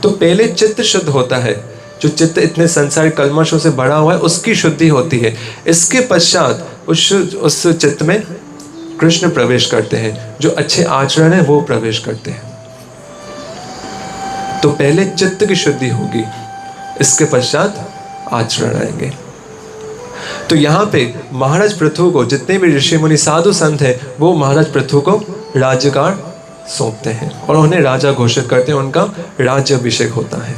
तो पहले चित्त शुद्ध होता है, जो चित्त इतने संसारिक कल्मशों से भरा हुआ है उसकी शुद्धि होती है। इसके पश्चात उस चित्त में कृष्ण प्रवेश करते हैं, जो अच्छे आचरण है वो प्रवेश करते हैं। तो पहले चित्त की शुद्धि होगी, इसके पश्चात आचरण आएंगे। तो यहाँ पे महाराज पृथु को, जितने भी ऋषि मुनि साधु संत हैं, वो महाराज पृथु को राज्यकार सौंपते हैं और उन्हें राजा घोषित करते हैं, उनका राज्याभिषेक होता है।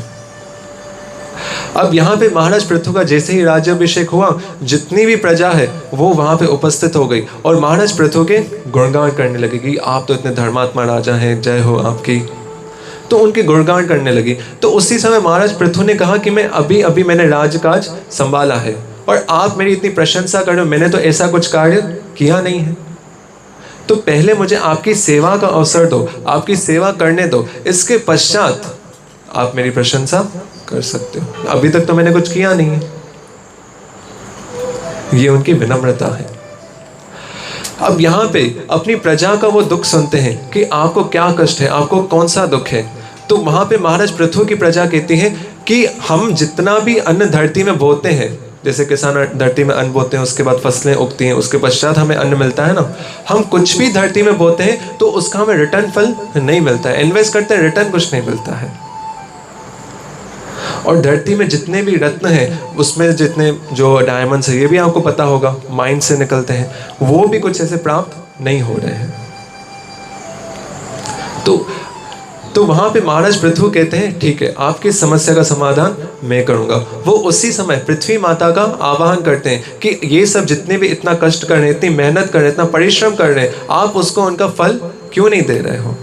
अब यहाँ पे महाराज पृथु का जैसे ही राज्याभिषेक हुआ, जितनी भी प्रजा है वो वहाँ पे उपस्थित हो गई और महाराज पृथु के गुणगान करने लगी कि आप तो इतने धर्मात्मा राजा हैं, जय हो आपकी। तो उनके गुणगान करने लगी। तो उसी समय महाराज पृथु ने कहा कि मैं अभी अभी मैंने राजकाज संभाला है और आप मेरी इतनी प्रशंसा कर रहे हो, मैंने तो ऐसा कुछ कार्य किया नहीं है, तो पहले मुझे आपकी सेवा का अवसर दो, आपकी सेवा करने दो, इसके पश्चात आप मेरी प्रशंसा कर सकते हो। अभी तक तो मैंने कुछ किया नहीं है। ये उनकी विनम्रता है। अब यहाँ पे अपनी प्रजा का वो दुख सुनते हैं कि आपको क्या कष्ट है, आपको कौन सा दुख है। तो वहां पे महाराज पृथु की प्रजा कहती है कि हम जितना भी अन्न धरती में बोते हैं, जैसे किसान धरती में अन्न बोते हैं, उसके बाद फसलें उगती हैं, उसके पश्चात हमें अन्न मिलता है ना, हम कुछ भी धरती में बोते हैं तो उसका हमें रिटर्न फल नहीं मिलता है। इन्वेस्ट करते हैं, रिटर्न कुछ नहीं मिलता है। और धरती में जितने भी रत्न हैं, उसमें जितने जो डायमंड्स है, ये भी आपको पता होगा, माइन से निकलते हैं, वो भी कुछ ऐसे प्राप्त नहीं हो रहे हैं। तो वहां पे महाराज पृथु कहते हैं ठीक है, आपकी समस्या का समाधान मैं करूंगा। वो उसी समय पृथ्वी माता का आवाहन करते हैं कि ये सब जितने भी इतना कष्ट कर रहे हैं, इतनी मेहनत कर रहे हैं, इतना परिश्रम कर रहे हैं, आप उसको उनका फल क्यों नहीं दे रहे हो?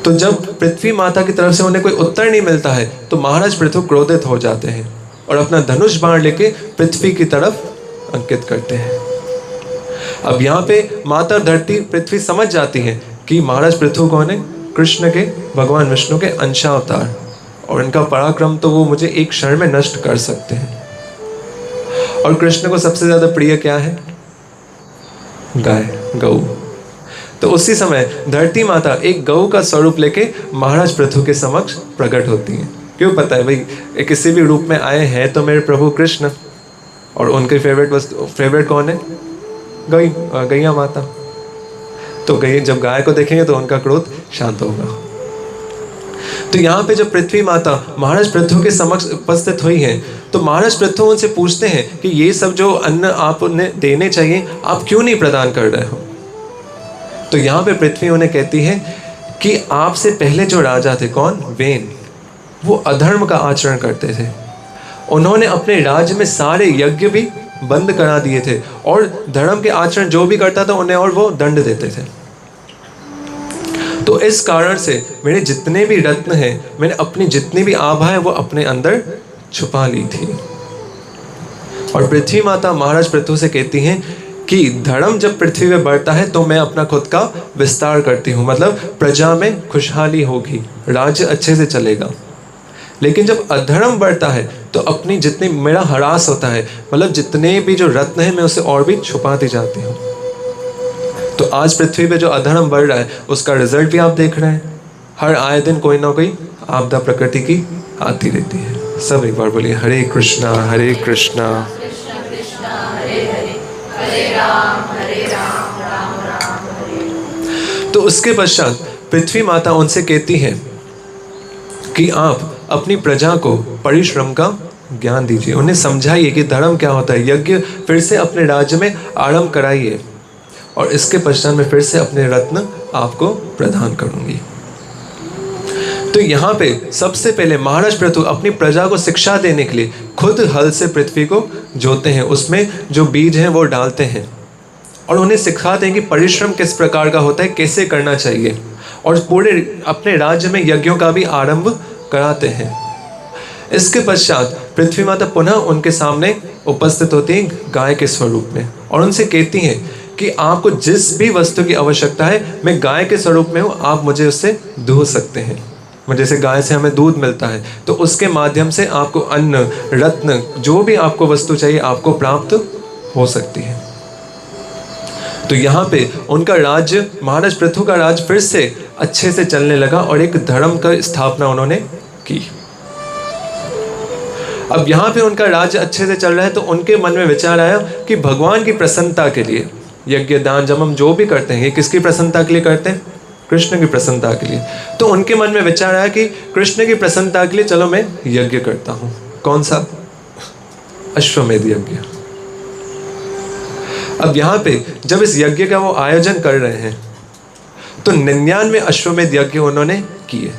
तो जब पृथ्वी माता की तरफ से उन्हें कोई उत्तर नहीं मिलता है तो महाराज पृथु क्रोधित हो जाते हैं और अपना धनुष बाण लेके पृथ्वी की तरफ अंकित करते हैं। अब यहाँ पे माता धरती पृथ्वी समझ जाती है कि महाराज पृथु कौन है? कृष्ण के, भगवान विष्णु के अंशावतार, और इनका पराक्रम तो वो मुझे एक क्षण में नष्ट कर सकते हैं। और कृष्ण को सबसे ज्यादा प्रिय क्या है? गाय, गऊ। तो उसी समय धरती माता एक गऊ का स्वरूप लेके महाराज पृथु के समक्ष प्रकट होती है। क्यों? पता है भाई, किसी भी रूप में आए हैं तो मेरे प्रभु कृष्ण, और उनके फेवरेट कौन है? गैया माता। तो जब गाय को देखेंगे तो उनका क्रोध शांत होगा। तो यहाँ पे जब पृथ्वी माता महाराज पृथु के समक्ष उपस्थित हुई है तो महाराज पृथु उनसे पूछते हैं कि ये सब जो अन्न आप उन्हें देने चाहिए, आप क्यों नहीं प्रदान कर रहे हो? तो यहाँ पे पृथ्वी उन्हें कहती है कि आपसे पहले जो राजा थे, कौन? वेन, वो अधर्म का आचरण करते थे। उन्होंने अपने राज्य में सारे यज्ञ भी बंद करा दिए थे और धर्म के आचरण जो भी करता था उन्हें और वो दंड देते थे। तो इस कारण से मेरे जितने भी रत्न हैं, मैंने अपनी जितनी भी आभा है वो अपने अंदर छुपा ली थी। और पृथ्वी माता महाराज पृथु से कहती हैं कि धर्म जब पृथ्वी में बढ़ता है तो मैं अपना खुद का विस्तार करती हूँ, मतलब प्रजा में खुशहाली होगी, राज्य अच्छे से चलेगा। लेकिन जब अधर्म बढ़ता है तो अपनी जितनी मेरा ह्रास होता है, मतलब जितने भी जो रत्न है मैं उसे और भी छुपाती जाती हूँ। तो आज पृथ्वी पे जो अधर्म बढ़ रहा है उसका रिजल्ट भी आप देख रहे हैं। हर आए दिन कोई ना कोई आपदा प्रकृति की आती रहती है। सब एक बार बोलिए हरे कृष्णा हरे कृष्णा
कृष्ण कृष्ण हरे हरे, हरे राम राम राम हरे।
तो उसके पश्चात पृथ्वी माता उनसे कहती है कि आप अपनी प्रजा को परिश्रम का ज्ञान दीजिए, उन्हें समझाइए कि धर्म क्या होता है, यज्ञ फिर से अपने राज्य में आरंभ कराइए और इसके पश्चात में फिर से अपने रत्न आपको प्रदान करूंगी। तो यहाँ पे सबसे पहले महाराज पृथु अपनी प्रजा को शिक्षा देने के लिए खुद हल से पृथ्वी को जोतते हैं, उसमें जो बीज हैं वो डालते हैं और उन्हें सिखाते हैं कि परिश्रम किस प्रकार का होता है, कैसे करना चाहिए, और पूरे अपने राज्य में यज्ञों का भी आरंभ कराते हैं। इसके पश्चात पृथ्वी माता पुनः उनके सामने उपस्थित होती है गाय के स्वरूप में और उनसे कहती हैं कि आपको जिस भी वस्तु की आवश्यकता है मैं गाय के स्वरूप में हूँ, आप मुझे उससे दूह सकते हैं। जैसे गाय से हमें दूध मिलता है, तो उसके माध्यम से आपको अन्न, रत्न, जो भी आपको वस्तु चाहिए आपको प्राप्त हो सकती है। तो यहाँ पे उनका राज्य, महाराज पृथु का राज्य फिर से अच्छे से चलने लगा और एक धर्म का स्थापना उन्होंने की। अब यहाँ पे उनका राज्य अच्छे से चल रहा है, तो उनके मन में विचार आया कि भगवान की प्रसन्नता के लिए यज्ञ, दान, जब हम जो भी करते हैं ये किसकी प्रसन्नता के लिए करते हैं? कृष्ण की प्रसन्नता के लिए। तो उनके मन में विचार आया कि कृष्ण की प्रसन्नता के लिए चलो मैं यज्ञ करता हूँ। कौन सा? अश्वमेध यज्ञ। अब यहाँ पे जब इस यज्ञ का वो आयोजन कर रहे हैं तो 99 अश्वमेध यज्ञ उन्होंने किए।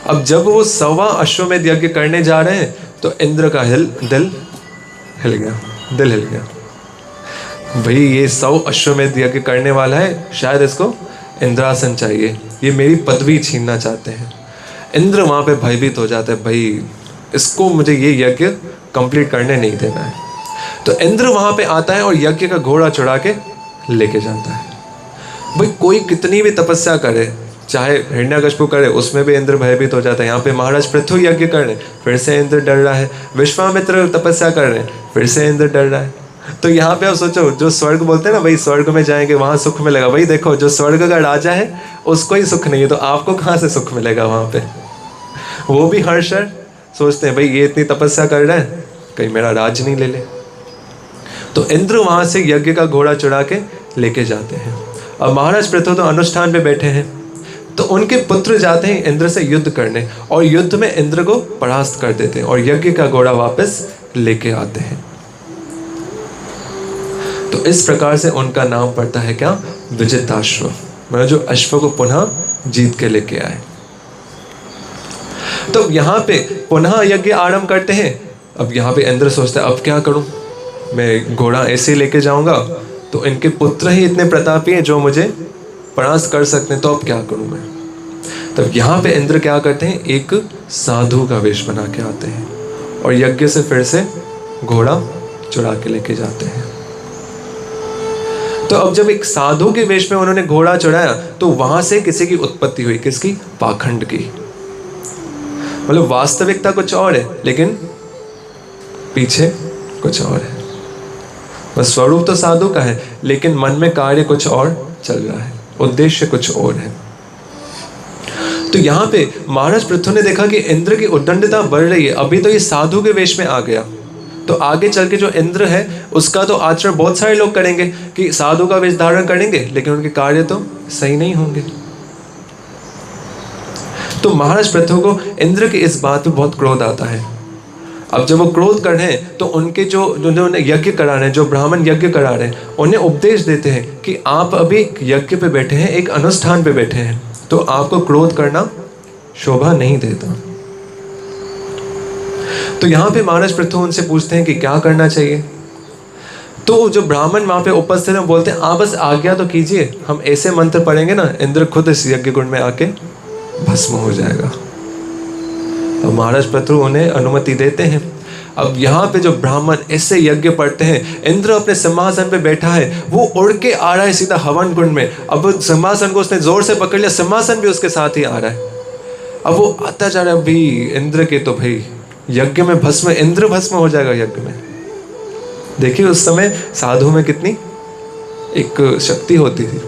अब जब वो 100वां अश्वमेध यज्ञ करने जा रहे हैं तो इंद्र का दिल हिल गया। भाई ये 100 अश्वमेध यज्ञ करने वाला है, शायद इसको इंद्रासन चाहिए, ये मेरी पदवी छीनना चाहते हैं। इंद्र वहाँ पे भयभीत हो जाता है, भाई इसको मुझे ये यज्ञ कंप्लीट करने नहीं देना है। तो इंद्र वहाँ पे आता है और यज्ञ का घोड़ा चुरा के लेके जाता है। भाई कोई कितनी भी तपस्या करे, चाहे हिरण्यकशिपु करे, उसमें भी इंद्र भयभीत हो जाता है। यहाँ पे महाराज पृथु यज्ञ कर रहे हैं, फिर से इंद्र डर रहा है। विश्वामित्र तपस्या कर रहे हैं, फिर से इंद्र डर रहा है। तो यहाँ पे आप सोचो, जो स्वर्ग बोलते हैं ना, भाई स्वर्ग में जाएंगे वहाँ सुख मिलेगा। भाई देखो, जो स्वर्ग का राजा है उसको ही सुख नहीं है, तो आपको कहाँ से सुख मिलेगा वहाँ पे? वो भी हर्षर सोचते हैं, भाई ये इतनी तपस्या कर रहे हैं, कहीं मेरा राज नहीं ले ले। तो इंद्र वहाँ से यज्ञ का घोड़ा चुरा के लेके जाते हैं। अब महाराज पृथु तो अनुष्ठान पे बैठे हैं, तो उनके पुत्र जाते हैं इंद्र से युद्ध करने, और युद्ध में इंद्र को परास्त कर देते हैं और यज्ञ का घोड़ा वापस लेके आते हैं। तो इस प्रकार से उनका नाम पड़ता है क्या? विजिताश्व, मतलब जो अश्व को पुनः जीत के लेके आए। तो यहाँ पे पुनः यज्ञ आरंभ करते हैं। अब यहाँ पे इंद्र सोचता है, अब क्या करूं, मैं घोड़ा ऐसे लेके जाऊंगा तो इनके पुत्र ही इतने प्रतापी हैं जो मुझे परास्त कर सकते हैं, तो अब क्या करूं मैं? तब यहाँ पे इंद्र क्या करते हैं, एक साधु का वेश बना के आते हैं और यज्ञ से फिर से घोड़ा चुरा के लेके जाते हैं। तो अब जब एक साधु के वेश में उन्होंने घोड़ा चढ़ाया तो वहां से किसी की उत्पत्ति हुई। किसकी? पाखंड की। मतलब वास्तविकता कुछ और है लेकिन पीछे कुछ और है। बस स्वरूप तो साधु का है लेकिन मन में कार्य कुछ और चल रहा है, उद्देश्य कुछ और है। तो यहाँ पे महाराज पृथु ने देखा कि इंद्र की उद्दंडता बढ़ रही है। अभी तो ये साधु के वेश में आ गया, तो आगे चल के जो इंद्र है उसका तो आचरण बहुत सारे लोग करेंगे कि साधु का वेश धारण करेंगे, लेकिन उनके कार्य तो सही नहीं होंगे। तो महाराज पृथु को इंद्र की इस बात पे बहुत क्रोध आता है। अब जब वो क्रोध कर रहे हैं तो उनके जो यज्ञ करा रहे हैं, जो ब्राह्मण यज्ञ करा रहे हैं, उन्हें उपदेश देते हैं कि आप अभी यज्ञ पे बैठे हैं, एक अनुष्ठान पे बैठे हैं, तो आपको क्रोध करना शोभा नहीं देता। तो यहाँ पे महाराज पृथु उनसे पूछते हैं कि क्या करना चाहिए। तो जो ब्राह्मण वहाँ पे उपस्थित हैं बोलते हैं, आप बस आज्ञा तो कीजिए, हम ऐसे मंत्र पढ़ेंगे ना इंद्र खुद इस यज्ञ कुंड में आके भस्म हो जाएगा। अब महाराज पृथु उन्हें अनुमति देते हैं। अब यहाँ पे जो ब्राह्मण ऐसे यज्ञ पढ़ते हैं, इंद्र अपने सिंहासन पे बैठा है, वो उड़ के आ रहा है सीधा हवन कुंड में। अब सिंहासन को उसने जोर से पकड़ लिया, सिंहासन भी उसके साथ ही आ रहा है। अब वो आता जा रहा है, भाई इंद्र के तो भाई यज्ञ में भस्म, इंद्र भस्म हो जाएगा यज्ञ में। देखिए उस समय साधु में कितनी एक शक्ति होती थी।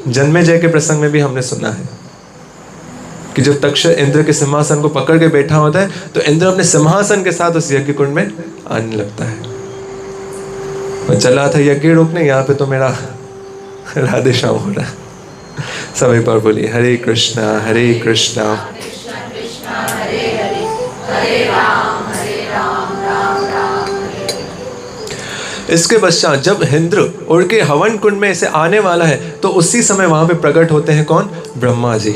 जन्मेजय के प्रसंग में भी हमने सुना है कि जब तक्षक इंद्र के सिंहासन को पकड़ के बैठा होता है तो इंद्र अपने सिंहासन के साथ उस यज्ञ कुंड में आने लगता है। मैं चला था यज्ञ रोकने, यहाँ पे तो मेरा राधे श्याम हो रहा है। सब एक बार बोलिए, हरे कृष्णा हरे कृष्णा
कृष्णा कृष्णा हरे हरे, हरे राम राम राम हरे हरे।
इसके पश्चात जब इंद्र उड़ के हवन कुंड में ऐसे आने वाला है तो उसी समय वहां पे प्रकट होते हैं कौन? ब्रह्मा जी।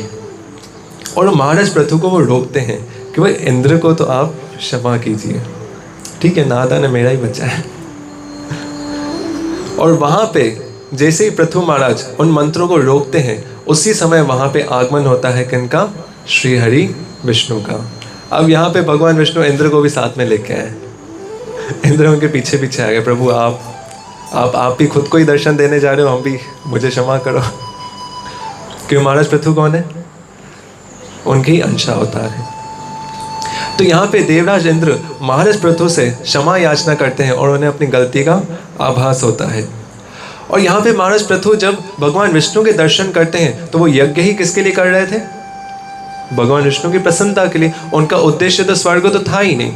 और महाराज पृथु को वो रोकते हैं कि भाई इंद्र को तो आप क्षमा कीजिए, ठीक है, नादान मेरा ही बच्चा है। और वहां पे जैसे ही पृथु महाराज उन मंत्रों को रोकते हैं उसी समय वहां पे आगमन होता है किनका? श्री हरि विष्णु का। अब यहाँ पे भगवान विष्णु इंद्र को भी साथ में लेके आए। इंद्र उनके पीछे पीछे आ गए, प्रभु आप भी खुद को ही दर्शन देने जा रहे हो, हम भी, मुझे क्षमा करो। क्यों? महाराज पृथु कौन है? उनके ही अंशावतार हैं। तो यहाँ पे देवराज इंद्र महाराज पृथु से क्षमा याचना करते हैं और उन्हें अपनी गलती का आभास होता है। और यहाँ पे महाराज पृथु जब भगवान विष्णु के दर्शन करते हैं तो वो यज्ञ ही किसके लिए कर रहे थे? भगवान विष्णु की प्रसन्नता के लिए। उनका उद्देश्य तो स्वर्ग तो था ही नहीं।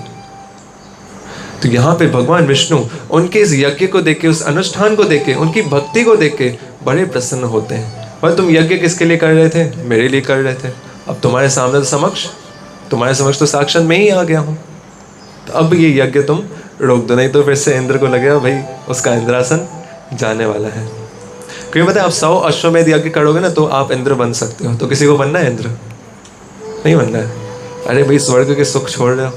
तो यहाँ पे भगवान विष्णु उनके इस यज्ञ को देख के, उस अनुष्ठान को देख के, उनकी भक्ति को देख के बड़े प्रसन्न होते हैं। पर तुम यज्ञ किसके लिए कर रहे थे? मेरे लिए कर रहे थे। अब तुम्हारे सामने तुम्हारे समक्ष तो साक्षात मैं ही आ गया हूँ, तो अब ये यज्ञ तुम रोक दो, नहीं तो फिर से इंद्र को लगेगा भाई उसका इंद्रासन जाने वाला है। क्योंकि पता है आप 100 अश्वमेध यज्ञ करोगे ना तो आप इंद्र बन सकते हो। तो किसी को बनना है इंद्र? नहीं बनना है। अरे भाई स्वर्ग के सुख छोड़ रहे हो,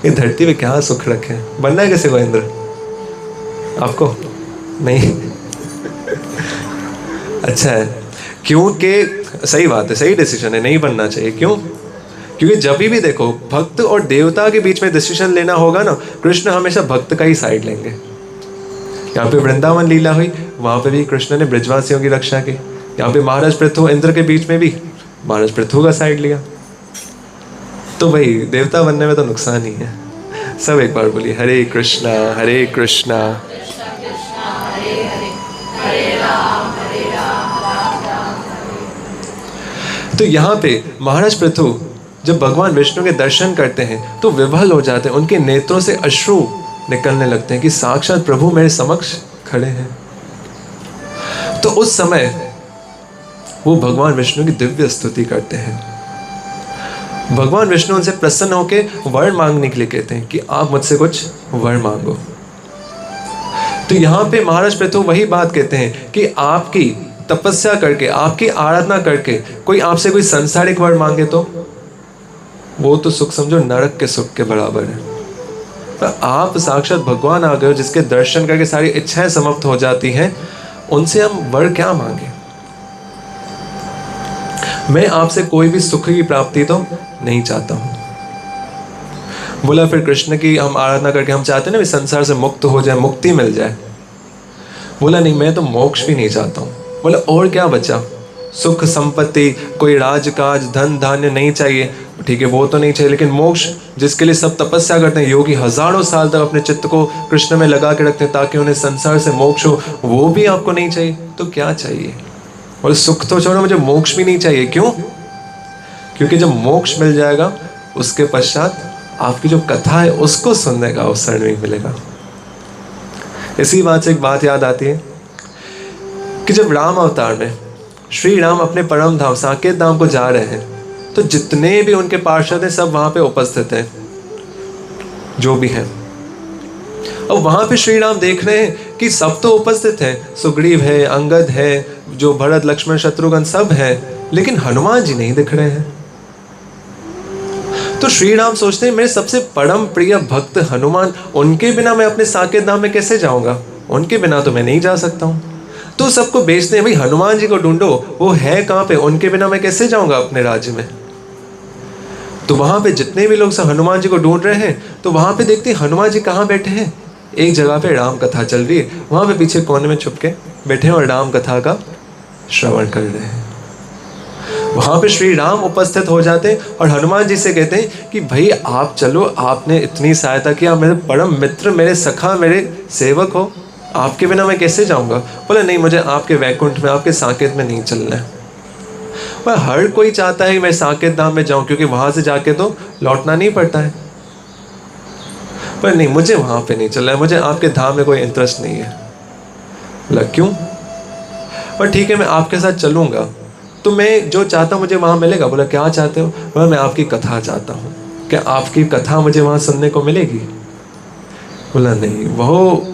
ये धरती पे क्या सुख रखे हैं? बनना है किसी को इंद्र? आपको नहीं? अच्छा है, क्योंकि सही बात है, सही डिसीजन है, नहीं बनना चाहिए। क्यों? क्योंकि जब भी देखो भक्त और देवता के बीच में डिसीजन लेना होगा ना, कृष्ण हमेशा भक्त का ही साइड लेंगे। यहाँ पे वृंदावन लीला हुई, वहां पे भी कृष्ण ने ब्रजवासियों की रक्षा की। यहाँ पे महाराज पृथु इंद्र के बीच में भी महाराज पृथु का साइड लिया। तो भाई देवता बनने में तो नुकसान ही है। सब एक बार बोलिए हरे कृष्णा हरे कृष्णा
कृष्ण कृष्ण हरे हरे, हरे राम राम राम हरे।
तो यहाँ पे महाराज पृथु जब भगवान विष्णु के दर्शन करते हैं तो विभल हो जाते हैं। उनके नेत्रों से अश्रु निकलने लगते हैं कि साक्षात प्रभु मेरे समक्ष खड़े हैं। तो उस समय वो भगवान विष्णु की दिव्य स्तुति करते हैं। भगवान विष्णु उनसे प्रसन्न होकर वर मांगने के लिए कहते हैं कि आप मुझसे कुछ वर मांगो। तो यहाँ पे महाराज पृथु वही बात कहते हैं कि आपकी तपस्या करके, आपकी आराधना करके कोई आपसे कोई संसारिक वर मांगे तो वो तो सुख समझो नरक के सुख के बराबर है। पर आप साक्षात भगवान आ गए हो जिसके दर्शन करके सारी इच्छाएं समाप्त हो जाती हैं, उनसे हम वर क्या मांगे? मैं आपसे कोई भी सुख की प्राप्ति तो नहीं चाहता हूं। बोला फिर कृष्ण की हम आराधना करके हम चाहते हैं ना संसार से मुक्त हो जाए, मुक्ति मिल जाए। बोला नहीं, मैं तो मोक्ष भी नहीं चाहता हूं। बोला और क्या बचा? सुख संपत्ति, कोई राजकाज, धन धान्य नहीं चाहिए। ठीक है वो तो नहीं चाहिए, लेकिन मोक्ष जिसके लिए सब तपस्या करते हैं, योगी हजारों साल तक अपने चित्त को कृष्ण में लगा के रखते हैं ताकि उन्हें संसार से मोक्ष हो, वो भी आपको नहीं चाहिए तो क्या चाहिए? और सुख तो छोड़ो, मुझे मोक्ष भी नहीं चाहिए। क्यों? क्योंकि जब मोक्ष मिल जाएगा उसके पश्चात आपकी जो कथा है उसको सुनने का अवसर नहीं मिलेगा। इसी बात से एक बात याद आती है कि जब राम अवतार में श्री राम अपने परम धाम साकेत धाम को जा रहे हैं तो जितने भी उनके पार्षद हैं सब वहां पे उपस्थित हैं, जो भी हैं। अब वहां पे श्री राम देख रहे हैं कि सब तो उपस्थित हैं, सुग्रीव है, अंगद है, जो भरत लक्ष्मण शत्रुघ्न सब है, लेकिन हनुमान जी नहीं दिख रहे हैं। तो श्री राम सोचते हैं मेरे सबसे परम प्रिय भक्त हनुमान, उनके बिना मैं अपने साकेत धाम में कैसे जाऊंगा? उनके बिना तो मैं नहीं जा सकता हूं। तो सबको भेजते हैं भाई हनुमान जी को ढूंढो, वो है कहां पे? उनके बिना मैं कैसे जाऊंगा अपने राज्य में? तो वहां पे जितने भी लोग सब हनुमान जी को ढूंढ रहे हैं तो वहां पे देखते हैं हनुमान जी कहाँ बैठे हैं। एक जगह पे राम कथा चल रही है, वहां पे पीछे कोने में छुप के बैठे हैं और राम कथा का श्रवण कर रहे हैं। वहां पे श्री राम उपस्थित हो जाते हैं और हनुमान जी से कहते हैं कि भाई आप चलो, आपने इतनी सहायता की, आप मेरे परम मित्र, मेरे सखा, मेरे सेवक हो, आपके बिना मैं कैसे जाऊंगा? बोले नहीं, मुझे आपके वैकुंठ में, आपके साकेत में नहीं चलना है। पर हर कोई चाहता है मैं साकेत धाम में जाऊं क्योंकि वहां से जाके तो लौटना नहीं पड़ता है। पर नहीं, मुझे वहां पे नहीं चलना है, मुझे आपके धाम में कोई इंटरेस्ट नहीं है। बोला क्यों? पर ठीक है मैं आपके साथ चलूंगा, तो मैं जो चाहता हूँ मुझे वहां मिलेगा। बोला क्या चाहते हो? बोला मैं आपकी कथा चाहता हूँ, क्या आपकी कथा मुझे वहां सुनने को मिलेगी? बोला नहीं, वो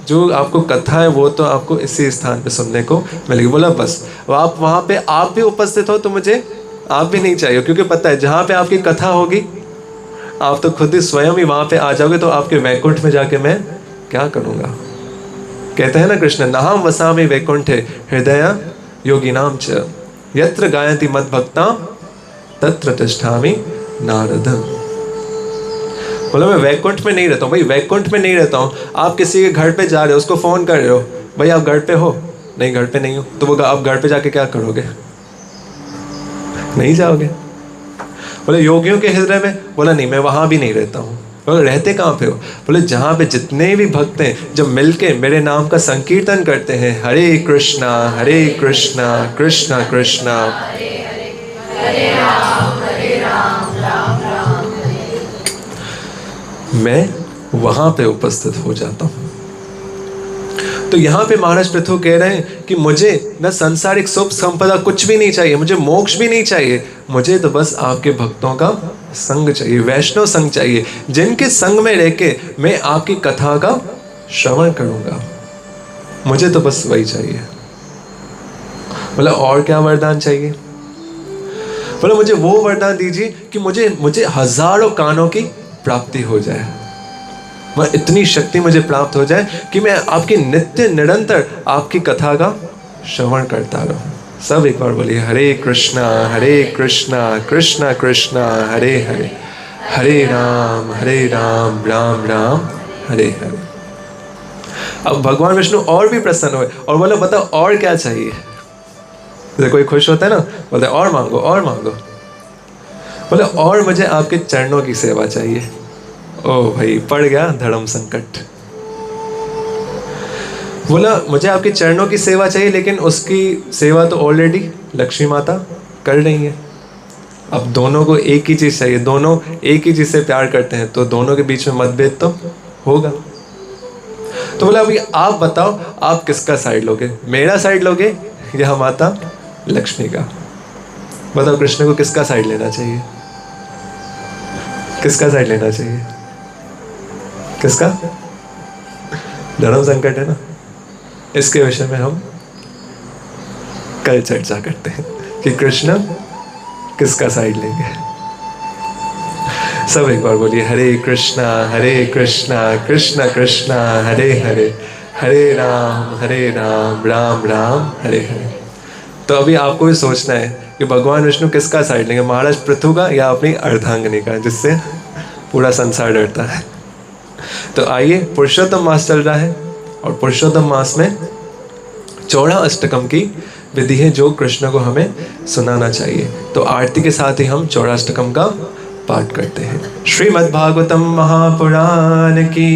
जो आपको कथा है वो तो आपको इसी स्थान पे सुनने को मिलेगी। बोला बस आप वहां पे आप भी उपस्थित हो तो मुझे आप भी नहीं चाहिए, क्योंकि पता है जहां पे आपकी कथा होगी आप तो खुद ही स्वयं ही वहां पे आ जाओगे, तो आपके वैकुंठ में जाके मैं क्या करूंगा? कहते हैं ना कृष्ण, नाहम वसामि वैकुंठे हृदय योगिनाम च यत्र गायन्ति मद्भक्ता तत्र तिष्ठामि नारद। बोला मैं वैकुंठ में नहीं रहता हूँ। भाई वैकुंठ में नहीं रहता हूँ, आप किसी के घर पे जा रहे हो, उसको फोन कर रहे हो, भाई आप घर पे हो? नहीं घर पे नहीं हो। तो वो आप घर पे जाके क्या करोगे? नहीं जाओगे। बोले योगियों के हृदय में। बोला नहीं, मैं वहाँ भी नहीं रहता हूँ। बोले रहते कहाँ पे हो? बोले जहाँ पे जितने भी भक्त हैं जब मिलके मेरे नाम का संकीर्तन करते हैं, हरे कृष्णा कृष्णा कृष्णा
हरे राम राम राम
मैं वहाँ पे उपस्थित हो जाता हूँ। तो यहाँ पे महाराज पृथु कह रहे हैं कि मुझे न सांसारिक सुख संपदा कुछ भी नहीं चाहिए, मुझे मोक्ष भी नहीं चाहिए, मुझे तो बस आपके भक्तों का संग चाहिए, वैष्णव संग चाहिए, जिनके संग में रह के मैं आपकी कथा का श्रवण करूंगा। मुझे तो बस वही चाहिए। बोला और क्या वरदान चाहिए? बोला मुझे वो वरदान दीजिए कि मुझे हजारों कानों की प्राप्ति हो जाए, मैं इतनी शक्ति मुझे प्राप्त हो जाए कि मैं आपकी नित्य निरंतर आपकी कथा का श्रवण करता रहूं। सब एक बार बोलिए हरे कृष्णा कृष्णा कृष्णा हरे हरे, हरे राम राम राम हरे हरे। अब भगवान विष्णु और भी प्रसन्न हुए और बोला बताओ और क्या चाहिए? जैसे कोई खुश होता है ना, बोलते और मांगो और मांगो। बोले और मुझे आपके चरणों की सेवा चाहिए। ओ भाई पड़ गया धर्म संकट। बोला मुझे आपके चरणों की सेवा चाहिए, लेकिन उसकी सेवा तो ऑलरेडी लक्ष्मी माता कर रही है। अब दोनों को एक ही चीज चाहिए, दोनों एक ही चीज से प्यार करते हैं, तो दोनों के बीच में मतभेद तो होगा। तो बोला अभी आप बताओ आप किसका साइड लोगे, मेरा साइड लोगे या माता लक्ष्मी का? बताओ कृष्ण को किसका साइड लेना चाहिए? किसका साइड लेना चाहिए? किसका? धर्म संकट है ना, इसके विषय में हम कल चर्चा करते हैं कि कृष्ण किसका साइड लेंगे। सब एक बार बोलिए हरे कृष्णा कृष्णा कृष्णा हरे हरे, हरे राम राम राम हरे हरे। तो अभी आपको भी सोचना है कि भगवान विष्णु किसका साइड लेंगे, महाराज पृथु का या अपनी अर्धांगिनी का, जिससे पूरा संसार डरता है। तो आइए, पुरुषोत्तम मास चल रहा है और पुरुषोत्तम मास में 14 अष्टकम की विधि है जो कृष्ण को हमें सुनाना चाहिए। तो आरती के साथ ही हम 14 अष्टकम का पाठ करते हैं। श्रीमद् भागवतम महापुराण की